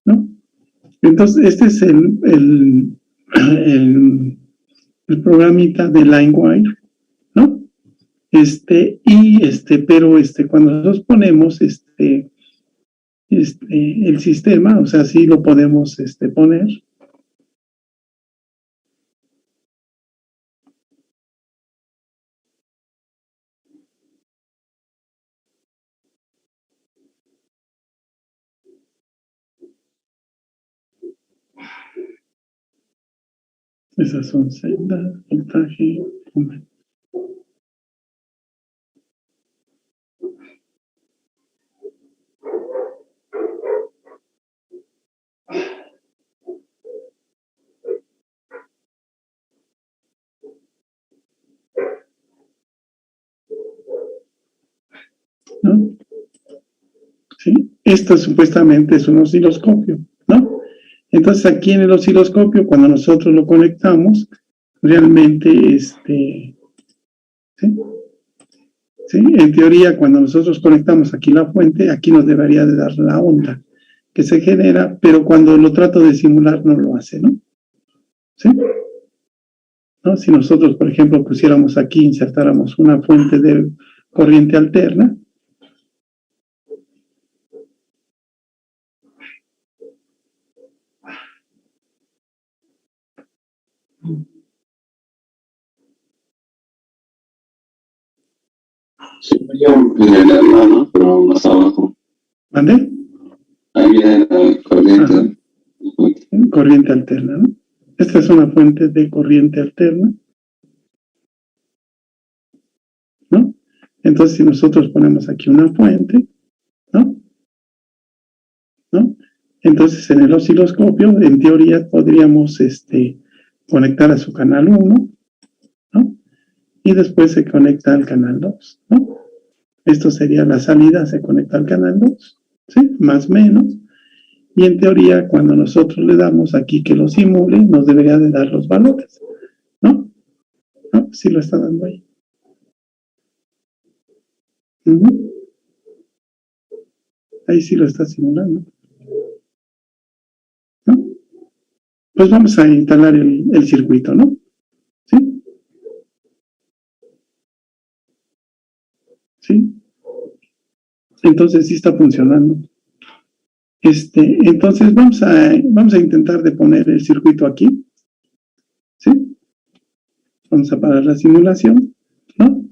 ¿no? Entonces, este es el programita de LineWire, ¿no? Pero cuando nosotros ponemos el sistema, o sea, sí lo podemos poner. Esas son celdas, voltaje, ¿no? ¿Sí? Esto supuestamente es un osciloscopio, ¿no? Entonces aquí en el osciloscopio, cuando nosotros lo conectamos, realmente, ¿sí? ¿Sí? En teoría, cuando nosotros conectamos aquí la fuente, aquí nos debería de dar la onda que se genera, pero cuando lo trato de simular no lo hace, ¿no? ¿Sí? ¿No? Si nosotros, por ejemplo, pusiéramos aquí, insertáramos una fuente de corriente alterna, Sí, en el hermano, pero más abajo. ¿vale? Ahí viene la corriente. Corriente alterna, ¿no? Esta es una fuente de corriente alterna, ¿no? Entonces, si nosotros ponemos aquí una fuente, ¿no? Entonces, en el osciloscopio, en teoría, podríamos conectar a su canal 1, ¿no? Y después se conecta al canal 2, ¿no? Esto sería la salida, se conecta al canal 2, ¿sí? Más o menos. Y en teoría, cuando nosotros le damos aquí que lo simule, nos debería de dar los valores, ¿no? ¿No? Sí lo está dando ahí. Ahí sí lo está simulando, ¿no? Pues vamos a instalar el circuito, ¿no? ¿Sí? ¿Sí? Entonces sí está funcionando. Entonces vamos a intentar de poner el circuito aquí, ¿sí? Vamos a parar la simulación, ¿no?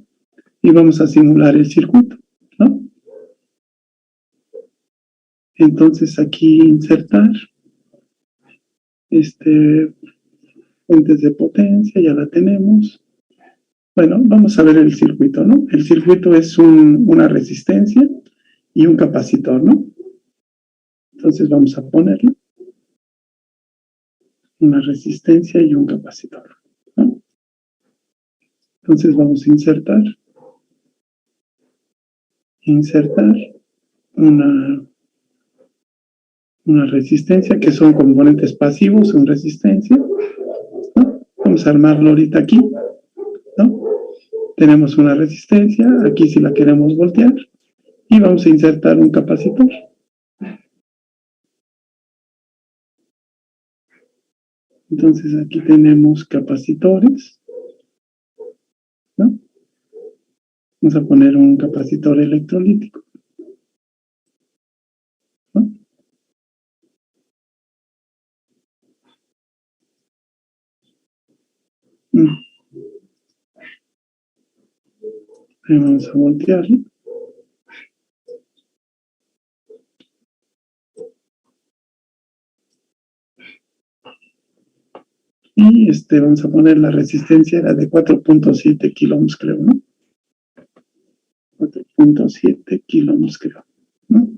Y vamos a simular el circuito, ¿no? Entonces aquí insertar, fuentes de potencia, ya la tenemos, Bueno, vamos a ver el circuito, ¿no? El circuito es una resistencia y un capacitor, ¿no? Entonces vamos a ponerlo. Una resistencia y un capacitor, ¿no? Entonces vamos a insertar una resistencia, que son componentes pasivos en resistencia, ¿no? Vamos a armarlo ahorita aquí, ¿no? Tenemos una resistencia, aquí si la queremos voltear, y vamos a insertar un capacitor. Entonces aquí tenemos capacitores, ¿no? Vamos a poner un capacitor electrolítico, ¿no? Ahí vamos a voltearlo. Y vamos a poner la resistencia, era de 4.7 kiloohms, creo, ¿no? 4.7 kiloohms, creo, ¿no?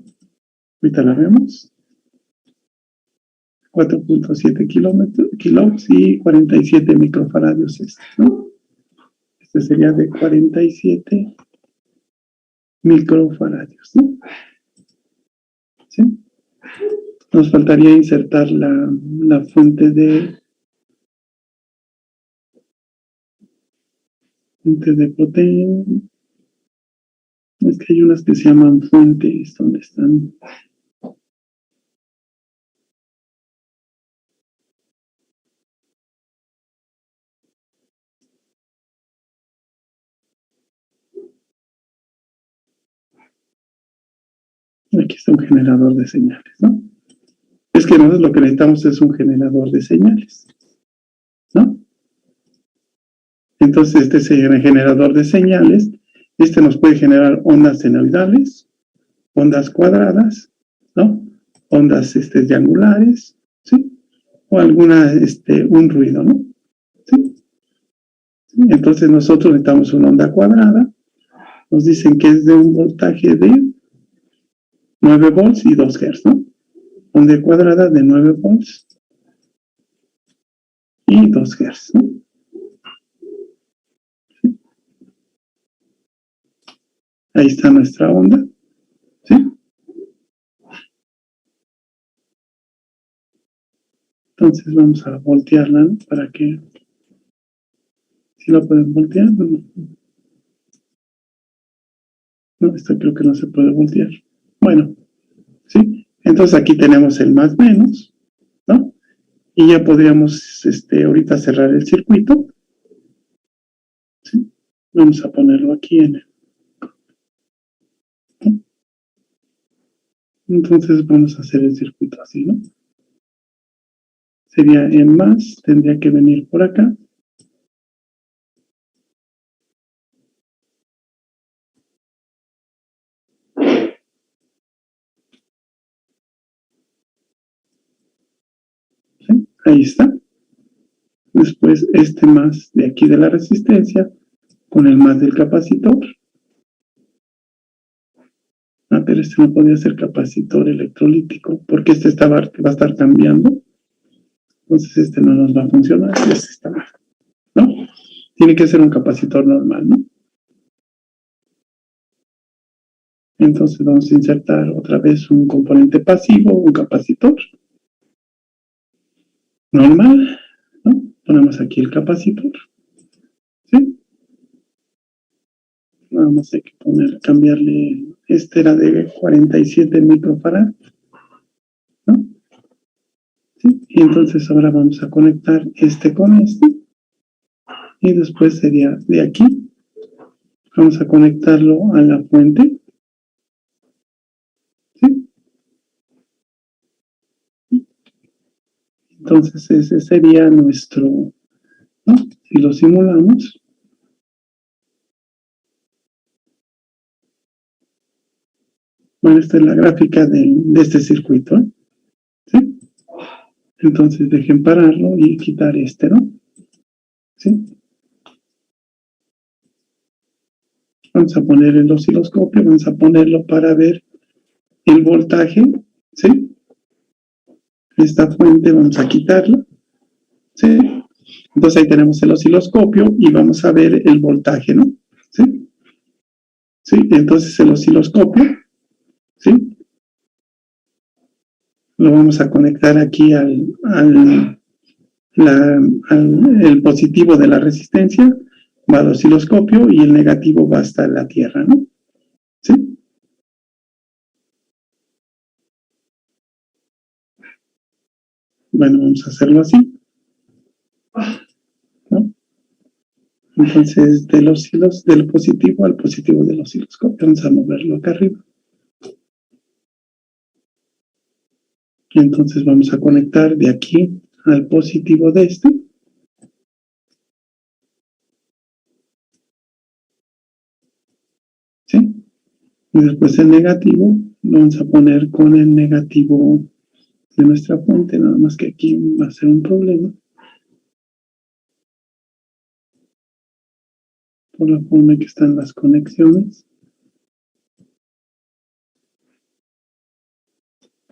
Ahorita la vemos. 4.7 kiloohms y 47 microfaradios, ¿no? Este sería de 47 microfaradios, ¿no? ¿Sí? Nos faltaría insertar la fuente de potencia. Es que hay unas que se llaman fuentes, ¿dónde están? Aquí está un generador de señales, ¿no? Es que nosotros lo que necesitamos es un generador de señales, ¿no? Entonces, este generador de señales, nos puede generar ondas senoidales, ondas cuadradas, ¿no? Ondas triangulares, ¿sí? O alguna, un ruido, ¿no? ¿Sí? Entonces, nosotros necesitamos una onda cuadrada. Nos dicen que es de un voltaje de 9 volts y 2 Hz, ¿no? Onda cuadrada de 9 volts y 2 Hz, ¿no? ¿Sí? Ahí está nuestra onda, ¿sí? Entonces vamos a voltearla, ¿no? Para que, si la pueden voltear, no, esta creo que no se puede voltear. Bueno, ¿sí? Entonces aquí tenemos el más menos, ¿no? Y ya podríamos, ahorita cerrar el circuito, ¿sí? Vamos a ponerlo aquí en el... ¿sí? Entonces vamos a hacer el circuito así, ¿no? Sería en más, tendría que venir por acá. ¿Sí? Ahí está. Después más de aquí de la resistencia con el más del capacitor. Ah, pero no podría ser capacitor electrolítico porque va a estar cambiando. Entonces no nos va a funcionar. Está mal, ¿no? Tiene que ser un capacitor normal, ¿no? Entonces vamos a insertar otra vez un componente pasivo, un capacitor normal, ¿no? Ponemos aquí el capacitor, ¿sí? Nada más hay que cambiarle, era de 47 microfarad, ¿no? ¿Sí? Y entonces ahora vamos a conectar con y después sería de aquí, vamos a conectarlo a la fuente, ¿sí? Entonces ese sería nuestro, ¿no? Si lo simulamos, bueno, esta es la gráfica de este circuito, ¿sí? Entonces dejen pararlo y quitar ¿no? ¿Sí? Vamos a poner el osciloscopio, vamos a ponerlo para ver el voltaje, ¿sí? Esta fuente vamos a quitarla, ¿sí? Entonces ahí tenemos el osciloscopio y vamos a ver el voltaje, ¿no? ¿Sí? ¿Sí? Entonces el osciloscopio, ¿sí? Lo vamos a conectar aquí al el positivo de la resistencia, va al osciloscopio y el negativo va hasta la Tierra, ¿no? ¿Sí? Bueno, vamos a hacerlo así, ¿no? Entonces, del positivo al positivo del osciloscopio, vamos a moverlo acá arriba. Y entonces vamos a conectar de aquí al positivo de este. ¿Sí? Y después el negativo lo vamos a poner con el negativo de nuestra fuente, nada más que aquí va a ser un problema por la forma en que están las conexiones.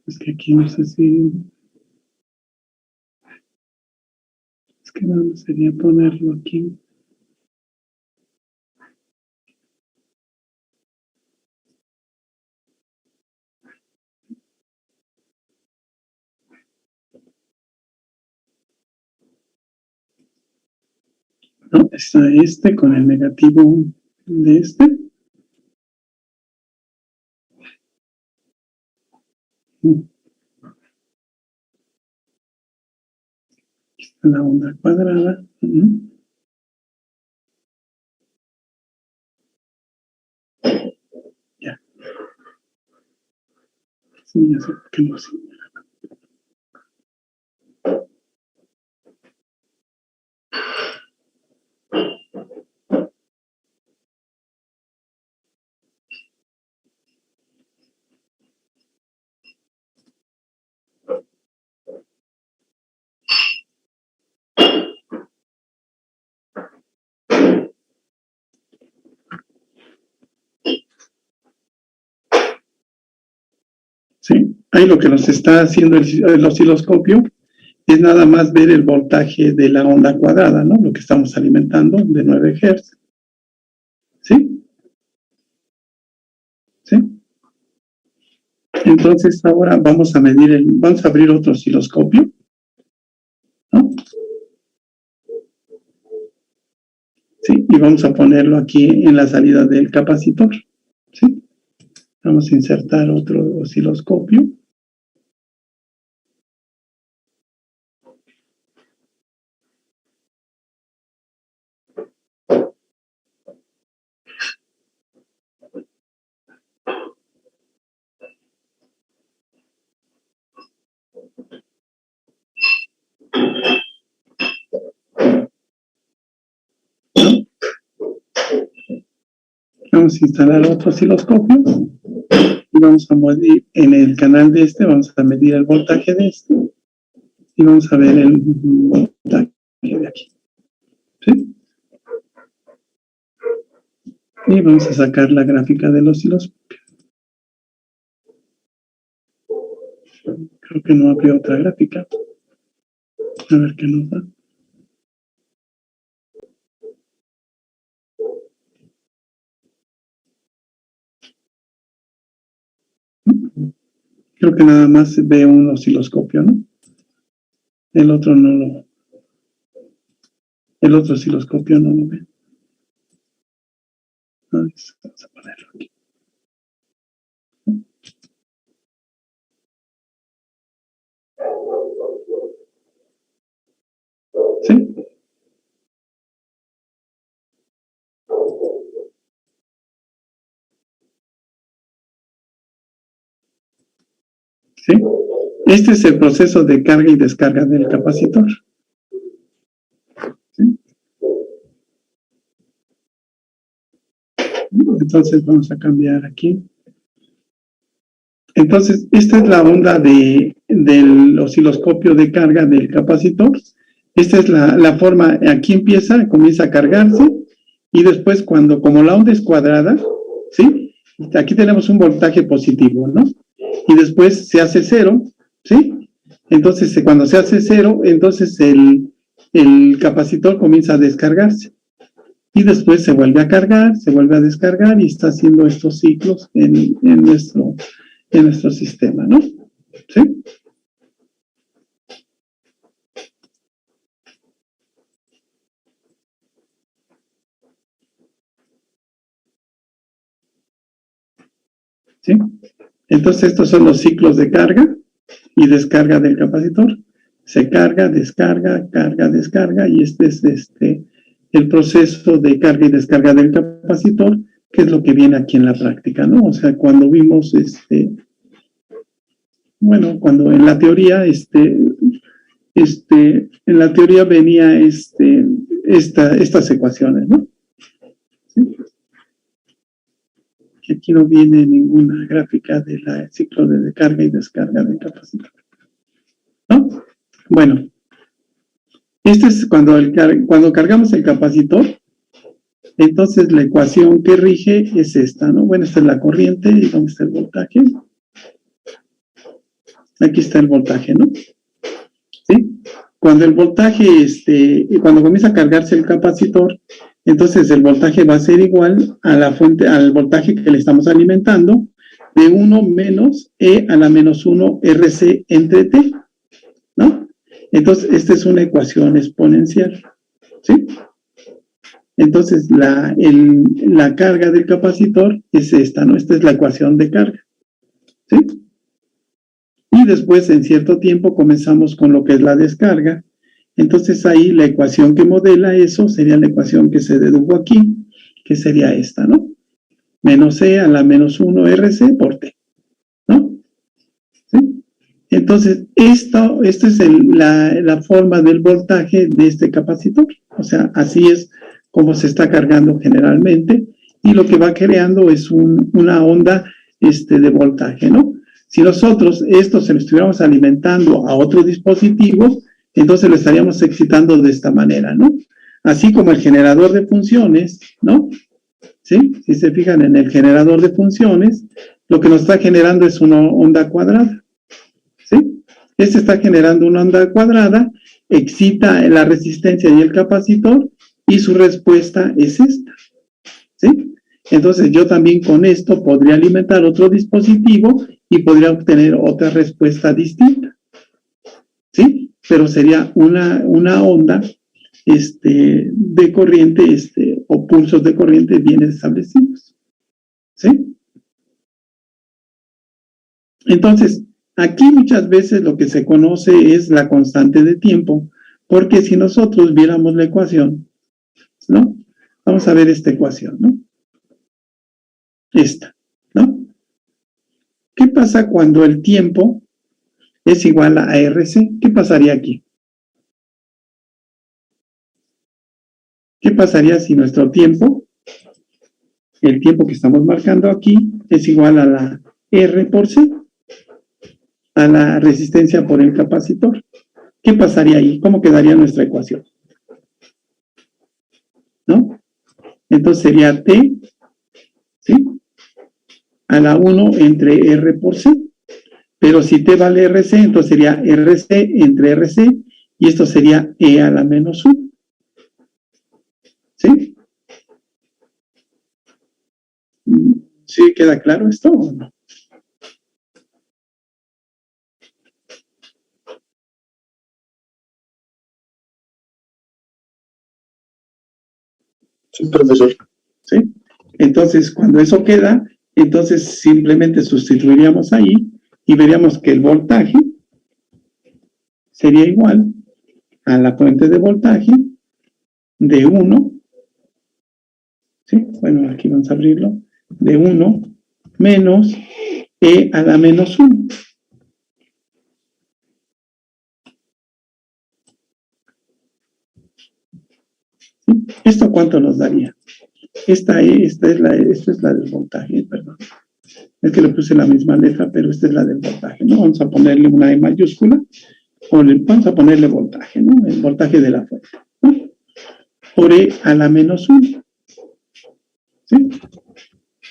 Es que aquí no sé si... Es que no sería ponerlo aquí. No, está este con el negativo de este. Aquí está la onda cuadrada. Ya. Sí, ya sé por qué no sé. Sí, ahí lo que nos está haciendo el osciloscopio es nada más ver el voltaje de la onda cuadrada, ¿no? Lo que estamos alimentando de 9 Hz. ¿Sí? ¿Sí? Entonces ahora vamos a medir vamos a abrir otro osciloscopio, ¿no? Sí, y vamos a ponerlo aquí en la salida del capacitor, ¿sí? Vamos a insertar otro osciloscopio. ¿No? Vamos a instalar otro osciloscopio y vamos a medir en el canal de este, vamos a medir el voltaje de este y vamos a ver el voltaje de aquí, ¿sí? Y vamos a sacar la gráfica del osciloscopio. Creo que no abrió otra gráfica. A ver qué nos da. Creo que nada más ve un osciloscopio, ¿no? El otro osciloscopio no lo ve. Vamos a ponerlo aquí. ¿Sí? ¿Sí? Este es el proceso de carga y descarga del capacitor. ¿Sí? Entonces vamos a cambiar aquí. Entonces, esta es la onda del osciloscopio de carga del capacitor. Esta es la forma, aquí comienza a cargarse Y después como la onda es cuadrada, ¿sí? Aquí tenemos un voltaje positivo, ¿no? Y después se hace cero, ¿sí? Entonces, cuando se hace cero, entonces el capacitor comienza a descargarse. Y después se vuelve a cargar, se vuelve a descargar y está haciendo estos ciclos en nuestro sistema, ¿no? ¿Sí? ¿Sí? Entonces, estos son los ciclos de carga y descarga del capacitor. Se carga, descarga, carga, descarga, y este es el proceso de carga y descarga del capacitor, que es lo que viene aquí en la práctica, ¿no? O sea, cuando vimos cuando en la teoría, en la teoría venía estas ecuaciones, ¿no? ¿Sí? Aquí no viene ninguna gráfica del ciclo de carga y descarga del capacitor, ¿no? Bueno, este es cuando cargamos el capacitor. Entonces la ecuación que rige es esta, ¿no? Bueno, esta es la corriente. ¿Y dónde está el voltaje? Aquí está el voltaje, ¿no? ¿Sí? Cuando el voltaje, cuando comienza a cargarse el capacitor, entonces el voltaje va a ser igual a la fuente, al voltaje que le estamos alimentando, de 1 menos E a la menos 1 RC entre T, ¿no? Entonces, esta es una ecuación exponencial, ¿sí? Entonces, la carga del capacitor es esta, ¿no? Esta es la ecuación de carga, ¿sí? Y después, en cierto tiempo, comenzamos con lo que es la descarga. Entonces, ahí la ecuación que modela eso sería la ecuación que se dedujo aquí, que sería esta, ¿no? Menos E a la menos 1 RC por T, ¿no? ¿Sí? Entonces, esta es la forma del voltaje de este capacitor. O sea, así es como se está cargando generalmente, y lo que va creando es una onda de voltaje, ¿no? Si nosotros esto se lo estuviéramos alimentando a otro dispositivo, entonces lo estaríamos excitando de esta manera, ¿no? Así como el generador de funciones, ¿no? ¿Sí? Si se fijan en el generador de funciones, lo que nos está generando es una onda cuadrada, ¿sí? Este está generando una onda cuadrada, excita la resistencia y el capacitor, y su respuesta es esta, ¿sí? Entonces yo también con esto podría alimentar otro dispositivo y podría obtener otra respuesta distinta, ¿sí? Pero sería una onda de corriente o pulsos de corriente bien establecidos, ¿sí? Entonces, aquí muchas veces lo que se conoce es la constante de tiempo, porque si nosotros viéramos la ecuación, ¿no? Vamos a ver esta ecuación, ¿no? Esta, ¿no? ¿Qué pasa cuando el tiempo es igual a RC? ¿Qué pasaría aquí? ¿Qué pasaría si nuestro tiempo, el tiempo que estamos marcando aquí, es igual a la R por C, a la resistencia por el capacitor? ¿Qué pasaría ahí? ¿Cómo quedaría nuestra ecuación? ¿No? Entonces sería T, ¿sí? A la 1 entre R por C. Pero si T vale RC, entonces sería RC entre RC, y esto sería E a la menos 1. ¿Sí? ¿Sí queda claro esto o no? Sí, profesor. ¿Sí? Entonces, cuando eso queda, entonces simplemente sustituiríamos ahí y veríamos que el voltaje sería igual a la fuente de voltaje de 1, ¿sí? Bueno, aquí vamos a abrirlo, de 1 menos E a la menos 1. ¿Sí? ¿Esto cuánto nos daría? Esta es la del voltaje, perdón. Es que le puse la misma letra, pero esta es la del voltaje, ¿no? Vamos a ponerle una E mayúscula, vamos a ponerle voltaje, ¿no? El voltaje de la fuente, ¿no? Por E a la menos 1. ¿Sí?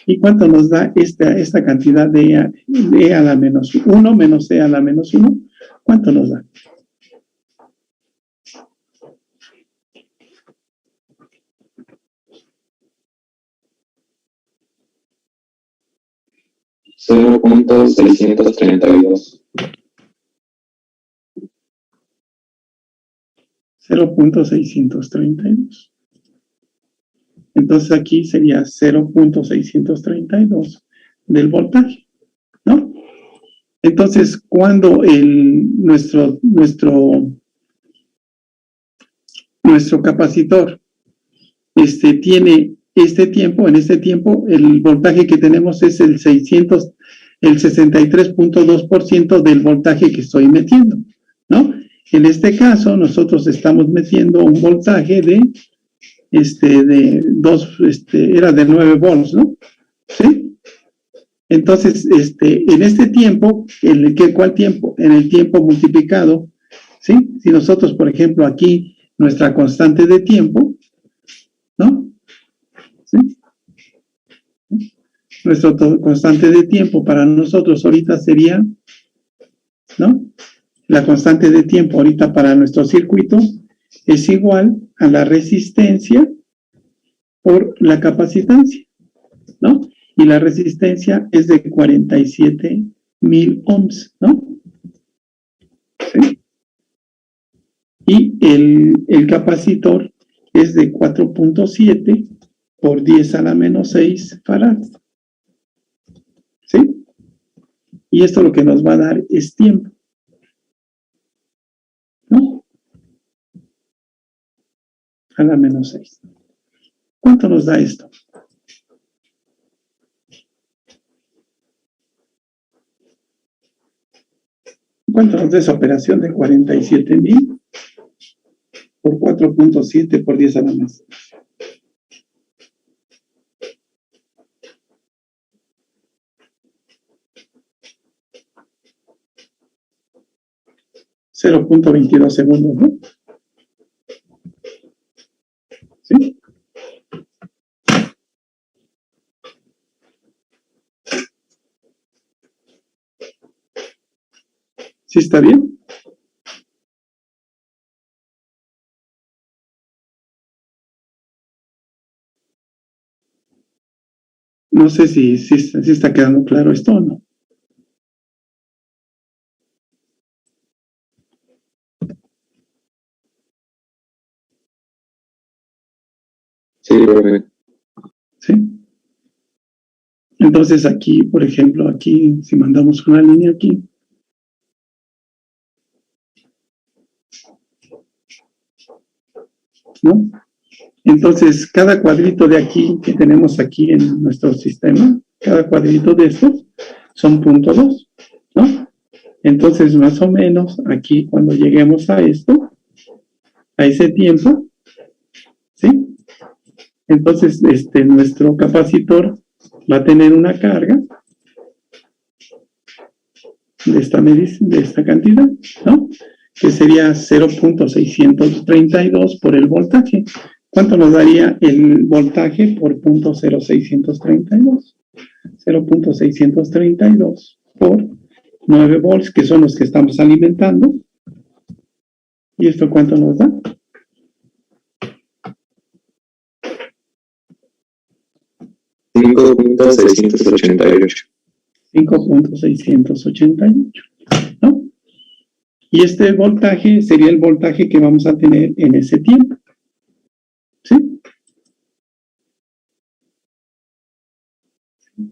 ¿Y cuánto nos da esta cantidad de E a la menos 1 menos E a la menos 1? ¿Cuánto nos da? $0.632. 0.632. Entonces aquí sería 0.632 del voltaje, ¿no? Entonces, cuando nuestro capacitor tiene este tiempo, en este tiempo el voltaje que tenemos es el 63.2% del voltaje que estoy metiendo, ¿no? En este caso, nosotros estamos metiendo un voltaje de 9 volts, ¿no? ¿Sí? Entonces, en este tiempo, ¿cuál tiempo? En el tiempo multiplicado, ¿sí? Si nosotros, por ejemplo, aquí, nuestra constante de tiempo, ¿no? ¿Sí? Nuestra constante de tiempo para nosotros ahorita sería, ¿no? La constante de tiempo ahorita para nuestro circuito es igual a la resistencia por la capacitancia, ¿no? Y la resistencia es de 47,000 ohms, ¿no? ¿Sí? Y el capacitor es de 4.7 por 10 a la menos 6 farads, ¿sí? Y esto lo que nos va a dar es tiempo, ¿no? A la menos 6. ¿Cuánto nos da esto? ¿Cuánto nos da esa operación de 47,000 por 4.7 por 10 a la menos 6? 0.22 segundos, ¿no? ¿Sí? ¿Sí está bien? No sé si está quedando claro esto o no. Sí, profe. ¿Sí? Entonces aquí, por ejemplo, aquí, si mandamos una línea aquí, ¿no? Entonces, cada cuadrito de aquí que tenemos aquí en nuestro sistema, cada cuadrito de estos son 0.2, ¿no? Entonces, más o menos, aquí cuando lleguemos a esto, a ese tiempo, ¿sí? Entonces, nuestro capacitor va a tener una carga de esta cantidad, ¿no? Que sería 0.632 por el voltaje. ¿Cuánto nos daría el voltaje por 0.0632? 0.632 por 9 volts, que son los que estamos alimentando. ¿Y esto cuánto nos da? 5.688. 5.688, ¿no? Y este voltaje sería el voltaje que vamos a tener en ese tiempo, ¿sí?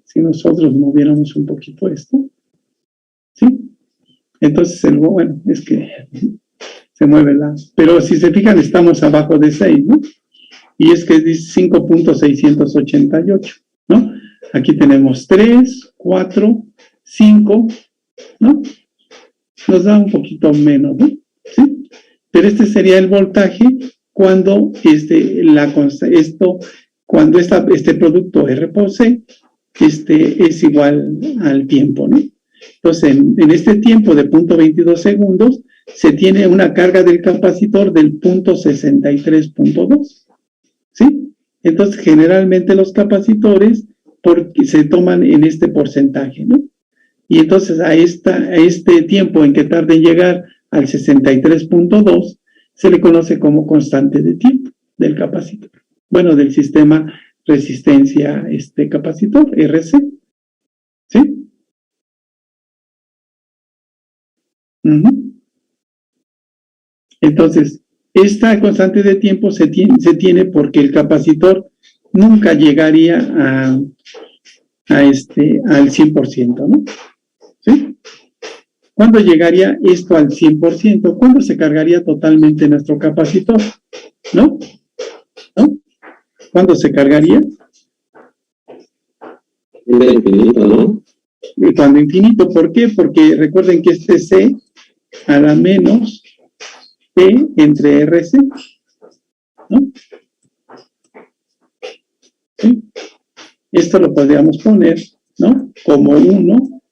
Si nosotros moviéramos un poquito esto, ¿sí? Entonces, bueno, es que se mueve pero si se fijan, estamos abajo de 6, ¿no? Y es que dice 5.688, ¿no? Aquí tenemos 3, 4, 5, ¿no? Nos da un poquito menos, ¿no? ¿Sí? Pero este sería el voltaje cuando cuando este producto R por C es igual al tiempo, ¿no? Entonces, en este tiempo de 0.22 segundos, se tiene una carga del capacitor del 0.63.2, ¿sí? Entonces, generalmente los capacitores porque se toman en este porcentaje, ¿no? Y entonces a este tiempo en que tarda en llegar al 63.2 se le conoce como constante de tiempo del capacitor. Bueno, del sistema resistencia capacitor, RC. ¿Sí? Entonces, esta constante de tiempo se tiene porque el capacitor nunca llegaría al 100%, ¿no? ¿Sí? ¿Cuándo llegaría esto al 100%? ¿Cuándo se cargaría totalmente nuestro capacitor? ¿No? ¿No? ¿Cuándo se cargaría? De infinito, ¿no? Cuando infinito. ¿Por qué? Porque recuerden que este C a la menos P entre RC, ¿no? ¿Sí? Esto lo podríamos poner, ¿no? Como 1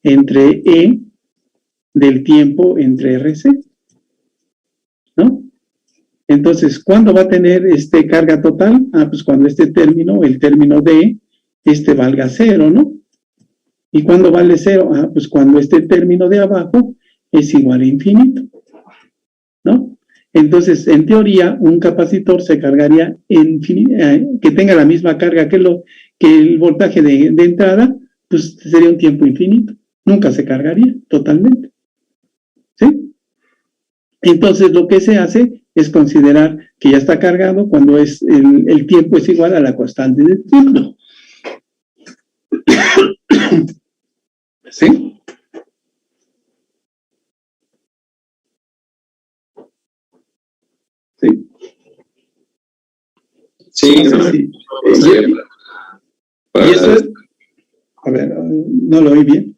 entre E del tiempo entre RC, ¿no? Entonces, ¿cuándo va a tener carga total? Pues cuando el término de valga 0, ¿no? ¿Y cuándo vale 0? Pues cuando este término de abajo es igual a infinito, ¿no? Entonces, en teoría, un capacitor se cargaría que tenga la misma carga que el voltaje de entrada, pues sería un tiempo infinito. Nunca se cargaría totalmente. ¿Sí? Entonces, lo que se hace es considerar que ya está cargado cuando el tiempo es igual a la constante de tiempo. ¿Sí? ¿Sí? Sí, Sí. Y eso es... A ver, no lo oí bien.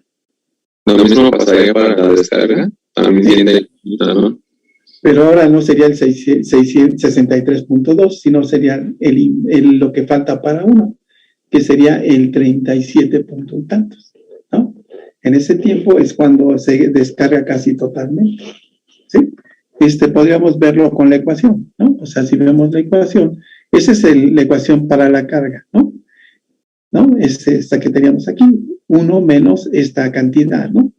Lo mismo pasaría para la descarga. También de infinito, ¿no? Pero ahora no sería el 63.2, sino sería lo que falta para 1, que sería el 37 punto y tantos, ¿no? En ese tiempo es cuando se descarga casi totalmente, ¿sí? Podríamos verlo con la ecuación, ¿no? O sea, si vemos la ecuación, esa es la ecuación para la carga, ¿no? ¿No? Es esta que teníamos aquí, 1 menos esta cantidad, ¿no?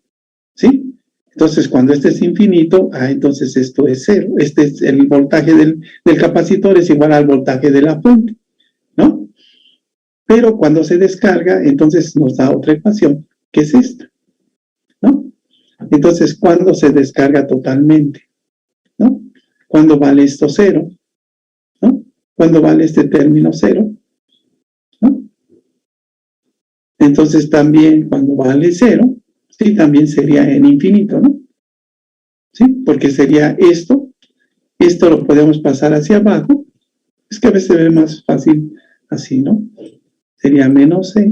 ¿Sí? Entonces, cuando este es infinito, entonces esto es 0. Es el voltaje del capacitor es igual al voltaje de la fuente, ¿no? Pero cuando se descarga, entonces nos da otra ecuación, que es esta, ¿no? Entonces, ¿cuándo se descarga totalmente? ¿No? ¿Cuándo vale esto 0? ¿No? ¿Cuándo vale este término 0? ¿No? Entonces, también cuando vale 0, sí, también sería en infinito, ¿no? ¿Sí? Porque sería esto lo podemos pasar hacia abajo, es que a veces se ve más fácil así, ¿no? Sería menos E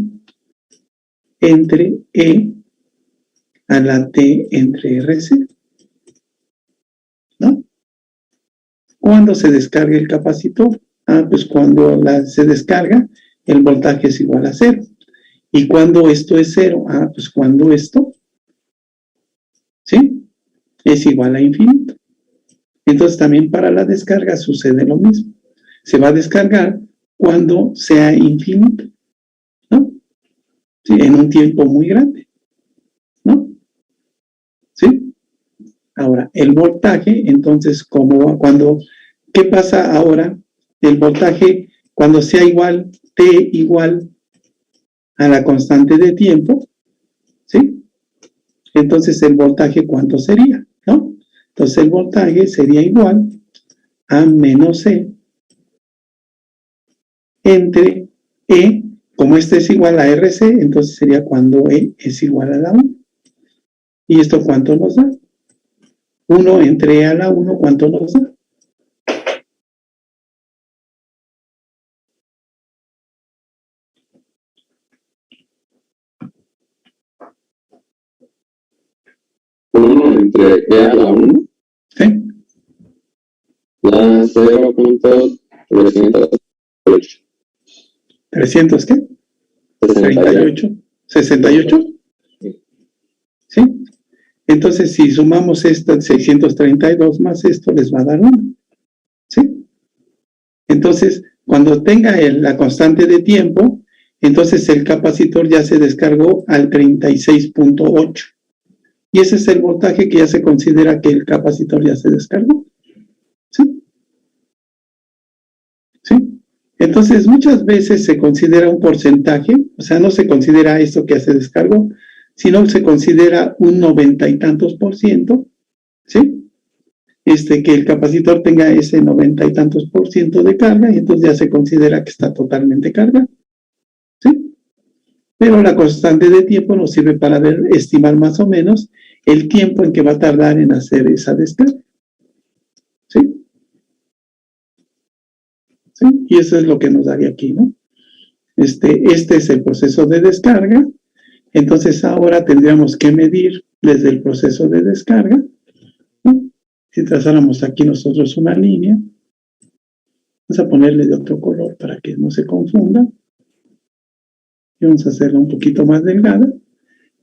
entre E a la T entre RC, ¿no? ¿Cuándo se descarga el capacitor? Pues cuando se descarga, el voltaje es igual a 0. ¿Y cuando esto es 0? Pues cuando esto, ¿sí? Es igual a infinito. Entonces también para la descarga sucede lo mismo. Se va a descargar cuando sea infinito, ¿no? Sí, en un tiempo muy grande, ¿no? ¿Sí? Ahora, el voltaje, entonces, ¿qué pasa ahora? El voltaje, cuando sea igual, T igual a la constante de tiempo, ¿sí? Entonces, el voltaje, ¿cuánto sería? ¿No? Entonces, el voltaje sería igual a menos E entre E, como este es igual a RC, entonces sería cuando E es igual a la 1. ¿Y esto cuánto nos da? 1 entre E a la 1, ¿cuánto nos da? Uno entre E a la 1, ¿Sí? la 0.308. ¿300 qué? 38. ¿68? ¿Sí? Entonces, si sumamos esto, 632 más esto, les va a dar 1. ¿Sí? Entonces, Cuando tenga la constante de tiempo, entonces el capacitor ya se descargó al 36.8. Y ese es el voltaje que ya se considera que el capacitor ya se descargó. ¿Sí? ¿Sí? Entonces, muchas veces se considera un porcentaje, o sea, no se considera esto que ya se descargó, sino se considera un 90 y tantos %, ¿sí? Que el capacitor tenga ese 90 y tantos % de carga, y entonces ya se considera que está totalmente cargado, ¿sí? Pero la constante de tiempo nos sirve para estimar más o menos el tiempo en que va a tardar en hacer esa descarga, ¿sí? ¿Sí? Y eso es lo que nos daría aquí, ¿no? Este es el proceso de descarga. Entonces ahora tendríamos que medir desde el proceso de descarga, ¿no? Si trazáramos aquí nosotros una línea, vamos a ponerle de otro color para que no se confunda. Y vamos a hacerla un poquito más delgada.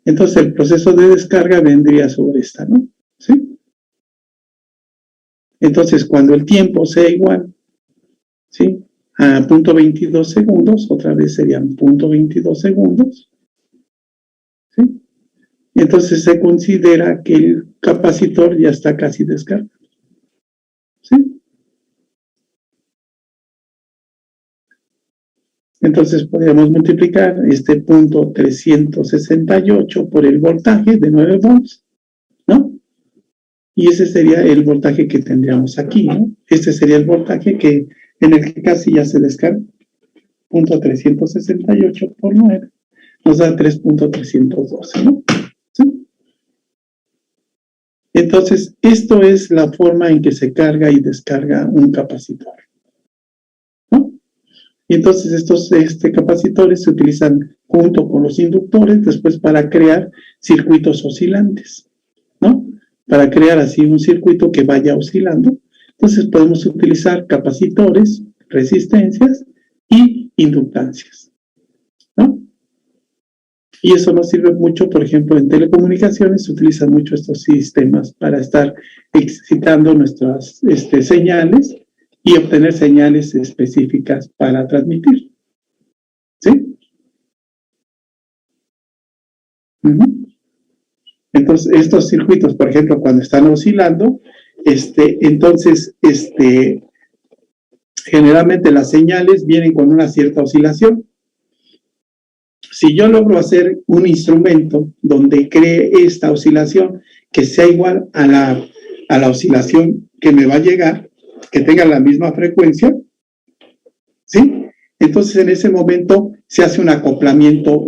Entonces el proceso de descarga vendría sobre esta, ¿no? ¿Sí? Entonces cuando el tiempo sea igual, ¿sí?, a 0.22 segundos, otra vez serían 0.22 segundos, ¿sí? Y entonces se considera que el capacitor ya está casi descargado, ¿sí? Entonces podríamos multiplicar este punto 368 por el voltaje de 9 volts, ¿no? Y ese sería el voltaje que tendríamos aquí, ¿no? Este sería el voltaje en el que casi ya se descarga. Punto 368 por 9 nos da 3.312, ¿no? ¿Sí? Entonces, esto es la forma en que se carga y descarga un capacitor, ¿no? Y entonces estos capacitores se utilizan junto con los inductores después para crear circuitos oscilantes, ¿no? Para crear así un circuito que vaya oscilando. Entonces podemos utilizar capacitores, resistencias y inductancias, ¿no? Y eso nos sirve mucho, por ejemplo, en telecomunicaciones se utilizan mucho estos sistemas para estar excitando nuestras señales y obtener señales específicas para transmitir, ¿sí? Entonces, estos circuitos, por ejemplo, cuando están oscilando, entonces, generalmente las señales vienen con una cierta oscilación. Si yo logro hacer un instrumento donde cree esta oscilación que sea igual a la oscilación que me va a llegar, que tenga la misma frecuencia, ¿sí? Entonces en ese momento se hace un acoplamiento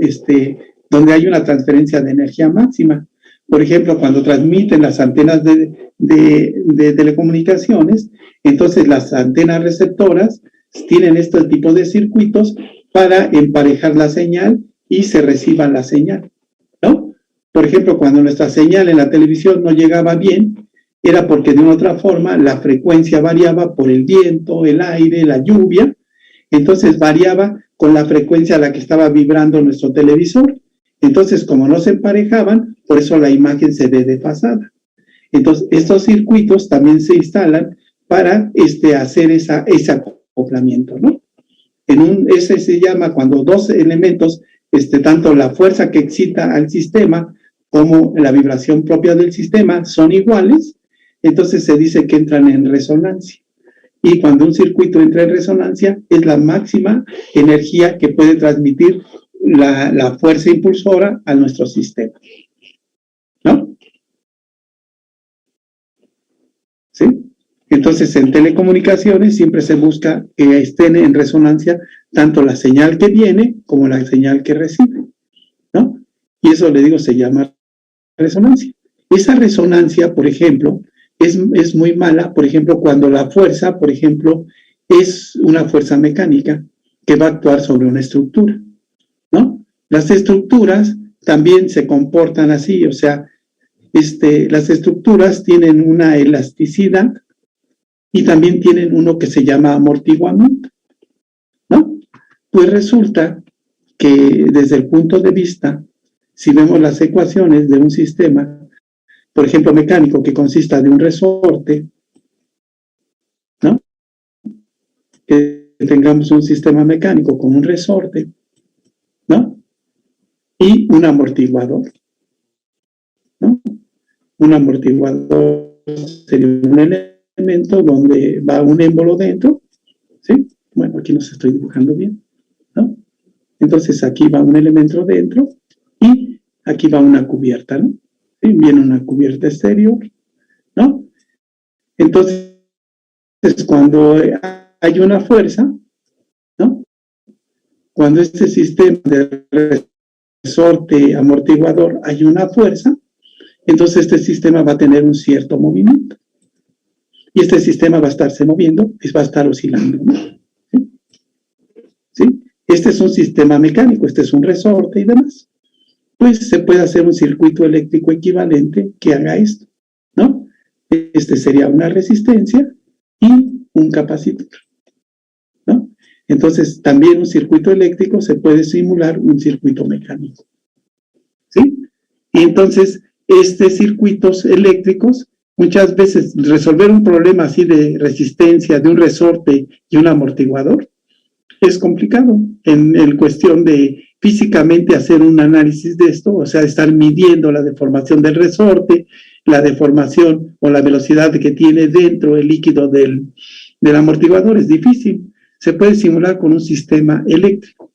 donde hay una transferencia de energía máxima. Por ejemplo, cuando transmiten las antenas de telecomunicaciones, entonces las antenas receptoras tienen este tipo de circuitos para emparejar la señal y se reciba la señal, ¿no? Por ejemplo, cuando nuestra señal en la televisión no llegaba bien, era porque de una otra forma la frecuencia variaba por el viento, el aire, la lluvia, entonces variaba con la frecuencia a la que estaba vibrando nuestro televisor. Entonces, como no se emparejaban, por eso la imagen se ve desfasada. Entonces, estos circuitos también se instalan para hacer ese acoplamiento, ¿no? Ese se llama cuando dos elementos, tanto la fuerza que excita al sistema como la vibración propia del sistema son iguales, entonces se dice que entran en resonancia. Y cuando un circuito entra en resonancia, es la máxima energía que puede transmitir la fuerza impulsora a nuestro sistema, ¿no? ¿Sí? Entonces, en telecomunicaciones siempre se busca que estén en resonancia tanto la señal que viene como la señal que recibe, ¿no? Y eso, le digo, se llama resonancia. Esa resonancia, por ejemplo, es muy mala, por ejemplo, cuando la fuerza, por ejemplo, es una fuerza mecánica que va a actuar sobre una estructura, ¿no? Las estructuras también se comportan así, o sea, las estructuras tienen una elasticidad y también tienen uno que se llama amortiguamiento, ¿no? Pues resulta que desde el punto de vista, si vemos las ecuaciones de un sistema, por ejemplo, mecánico, que consista de un resorte, ¿no? Que tengamos un sistema mecánico con un resorte, ¿no? Y un amortiguador, ¿no? Un amortiguador sería un elemento donde va un émbolo dentro, ¿sí? Bueno, aquí no se estoy dibujando bien, ¿no? Entonces aquí va un elemento dentro y aquí va una cubierta, ¿no? ¿Sí? Viene una cubierta exterior, ¿no? Entonces, cuando hay una fuerza, ¿no? Cuando este sistema de resorte amortiguador hay una fuerza, entonces este sistema va a tener un cierto movimiento. Y este sistema va a estarse moviendo, va a estar oscilando, ¿no? ¿Sí? ¿Sí? Este es un sistema mecánico, este es un resorte y demás. Pues se puede hacer un circuito eléctrico equivalente que haga esto, ¿no? Este sería una resistencia y un capacitor, ¿no? Entonces, también un circuito eléctrico se puede simular un circuito mecánico, ¿sí? Y entonces, estos circuitos eléctricos, muchas veces resolver un problema así de resistencia de un resorte y un amortiguador es complicado en cuestión de físicamente hacer un análisis de esto, o sea, estar midiendo la deformación del resorte, la deformación o la velocidad que tiene dentro el líquido del amortiguador, es difícil. Se puede simular con un sistema eléctrico,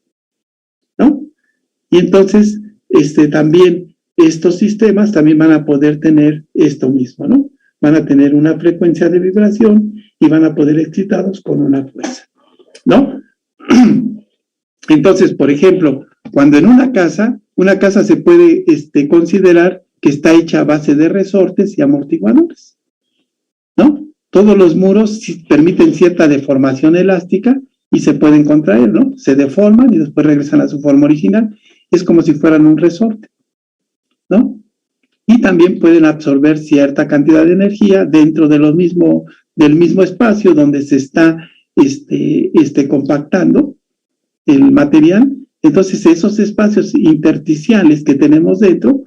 ¿no? Y entonces, también estos sistemas también van a poder tener esto mismo, ¿no? Van a tener una frecuencia de vibración y van a poder excitados con una fuerza, ¿no? Entonces, por ejemplo, cuando en una casa se puede considerar que está hecha a base de resortes y amortiguadores, ¿no? Todos los muros permiten cierta deformación elástica y se pueden contraer, ¿no? Se deforman y después regresan a su forma original. Es como si fueran un resorte, ¿no? Y también pueden absorber cierta cantidad de energía dentro de del mismo espacio donde se está compactando el material. Entonces, esos espacios intersticiales que tenemos dentro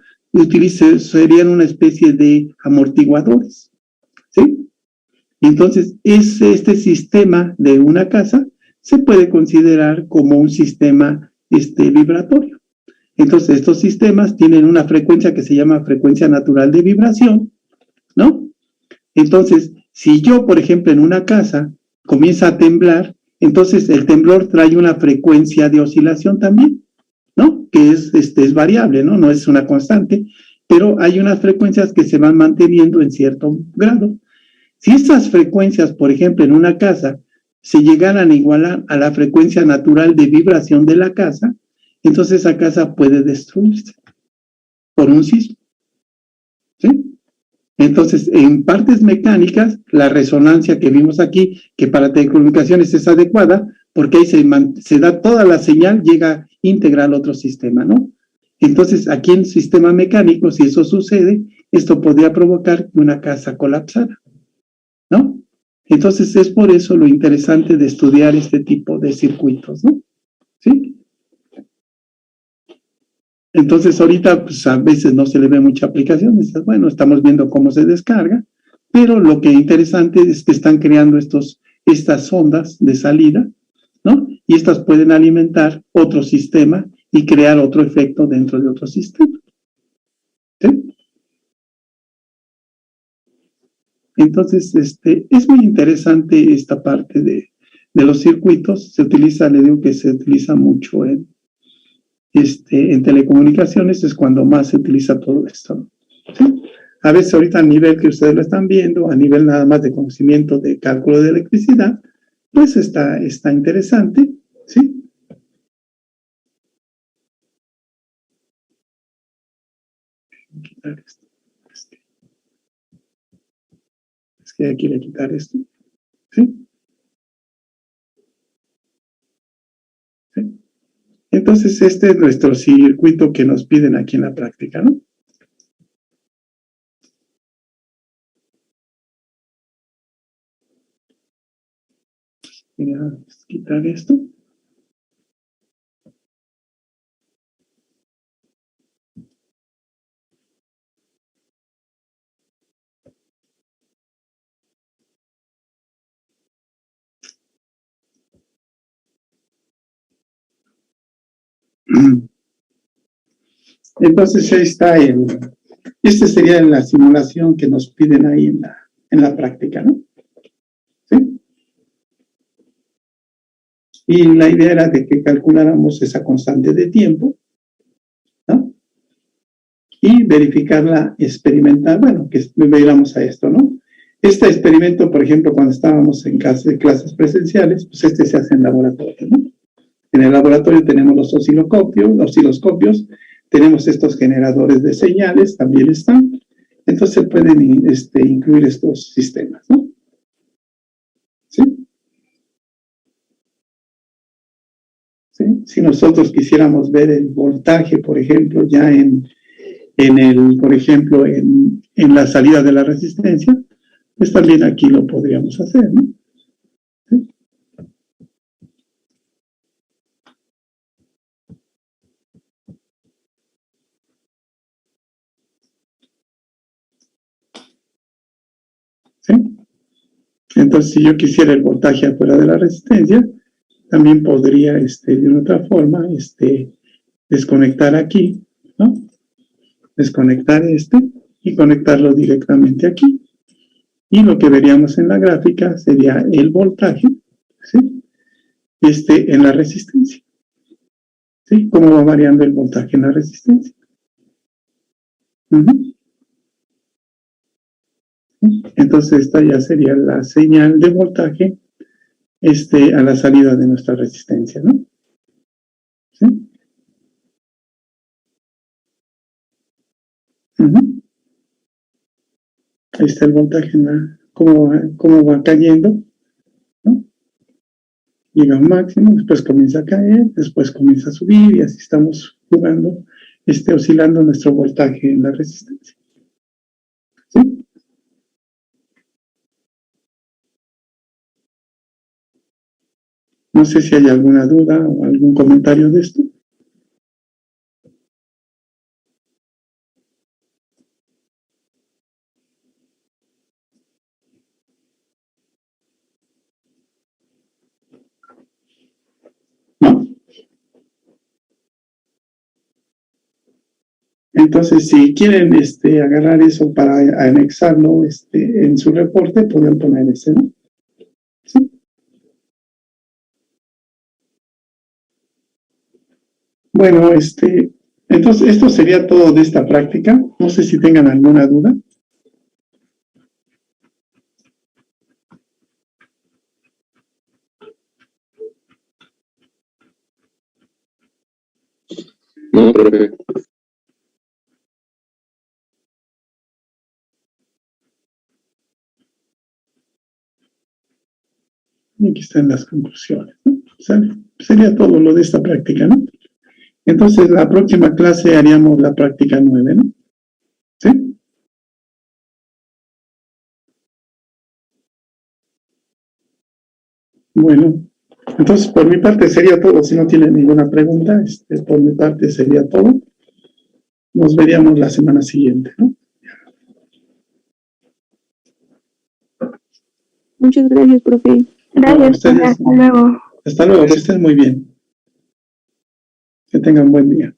serían una especie de amortiguadores, ¿sí? Entonces, este sistema de una casa se puede considerar como un sistema vibratorio. Entonces, estos sistemas tienen una frecuencia que se llama frecuencia natural de vibración, ¿no? Entonces, si yo, por ejemplo, en una casa comienza a temblar, entonces el temblor trae una frecuencia de oscilación también, ¿no? Que es variable, ¿no? No es una constante, pero hay unas frecuencias que se van manteniendo en cierto grado. Si estas frecuencias, por ejemplo, en una casa, se llegaran a igualar a la frecuencia natural de vibración de la casa, entonces esa casa puede destruirse por un sismo, ¿sí? Entonces, en partes mecánicas, la resonancia que vimos aquí, que para telecomunicaciones es adecuada, porque ahí se da toda la señal, llega íntegra al otro sistema, ¿no? Entonces, aquí en el sistema mecánico, si eso sucede, esto podría provocar que una casa colapsara, ¿no? Entonces, es por eso lo interesante de estudiar este tipo de circuitos, ¿no? ¿Sí? Entonces, ahorita, pues a veces no se le ve mucha aplicación. Bueno, estamos viendo cómo se descarga, pero lo que es interesante es que están creando estas ondas de salida, ¿no? Y estas pueden alimentar otro sistema y crear otro efecto dentro de otro sistema, ¿sí? Entonces, es muy interesante esta parte de los circuitos. Se utiliza, le digo que se utiliza mucho en telecomunicaciones, es cuando más se utiliza todo esto, ¿sí? A veces ahorita a nivel que ustedes lo están viendo, a nivel nada más de conocimiento de cálculo de electricidad, pues está interesante, ¿sí? Quitar esto. Es que ya quiere quitar esto, ¿sí? ¿Sí? Entonces, este es nuestro circuito que nos piden aquí en la práctica, ¿no? Mira, quitar esto. Entonces ahí está este sería la simulación que nos piden ahí en la práctica, ¿no? ¿Sí? Y la idea era de que calculáramos esa constante de tiempo, ¿no? Y verificarla experimental, bueno, que veamos a esto, ¿no? Este experimento, por ejemplo, cuando estábamos en clases presenciales, pues se hace en laboratorio, ¿no? En el laboratorio tenemos los osciloscopios, tenemos estos generadores de señales, también están. Entonces se pueden incluir estos sistemas, ¿no? ¿Sí? ¿Sí? Si nosotros quisiéramos ver el voltaje, por ejemplo, ya por ejemplo, en la salida de la resistencia, pues también aquí lo podríamos hacer, ¿no? ¿Sí? ¿Sí? Entonces, si yo quisiera el voltaje afuera de la resistencia, también podría, de una otra forma, desconectar aquí, ¿no? Desconectar y conectarlo directamente aquí. Y lo que veríamos en la gráfica sería el voltaje, ¿sí? En la resistencia. ¿Sí? ¿Cómo va variando el voltaje en la resistencia? Entonces, esta ya sería la señal de voltaje a la salida de nuestra resistencia, ¿no? ¿Sí? Ahí está el voltaje, cómo va cayendo, ¿no? Llega a un máximo, después comienza a caer, después comienza a subir y así estamos jugando, oscilando nuestro voltaje en la resistencia. ¿Sí? No sé si hay alguna duda o algún comentario de esto. ¿No? Entonces, si quieren agarrar eso para anexarlo en su reporte, pueden poner ese, ¿no? ¿Sí? Bueno, entonces esto sería todo de esta práctica. No sé si tengan alguna duda. No, profe. Y aquí están las conclusiones, ¿no? Sería todo lo de esta práctica, ¿no? Entonces, la próxima clase haríamos la práctica 9, ¿no? ¿Sí? Bueno, entonces por mi parte sería todo. Si no tienen ninguna pregunta, por mi parte sería todo. Nos veríamos la semana siguiente, ¿no? Muchas gracias, profe. Gracias, hasta luego. Hasta luego, que estén muy bien. Que tengan buen día.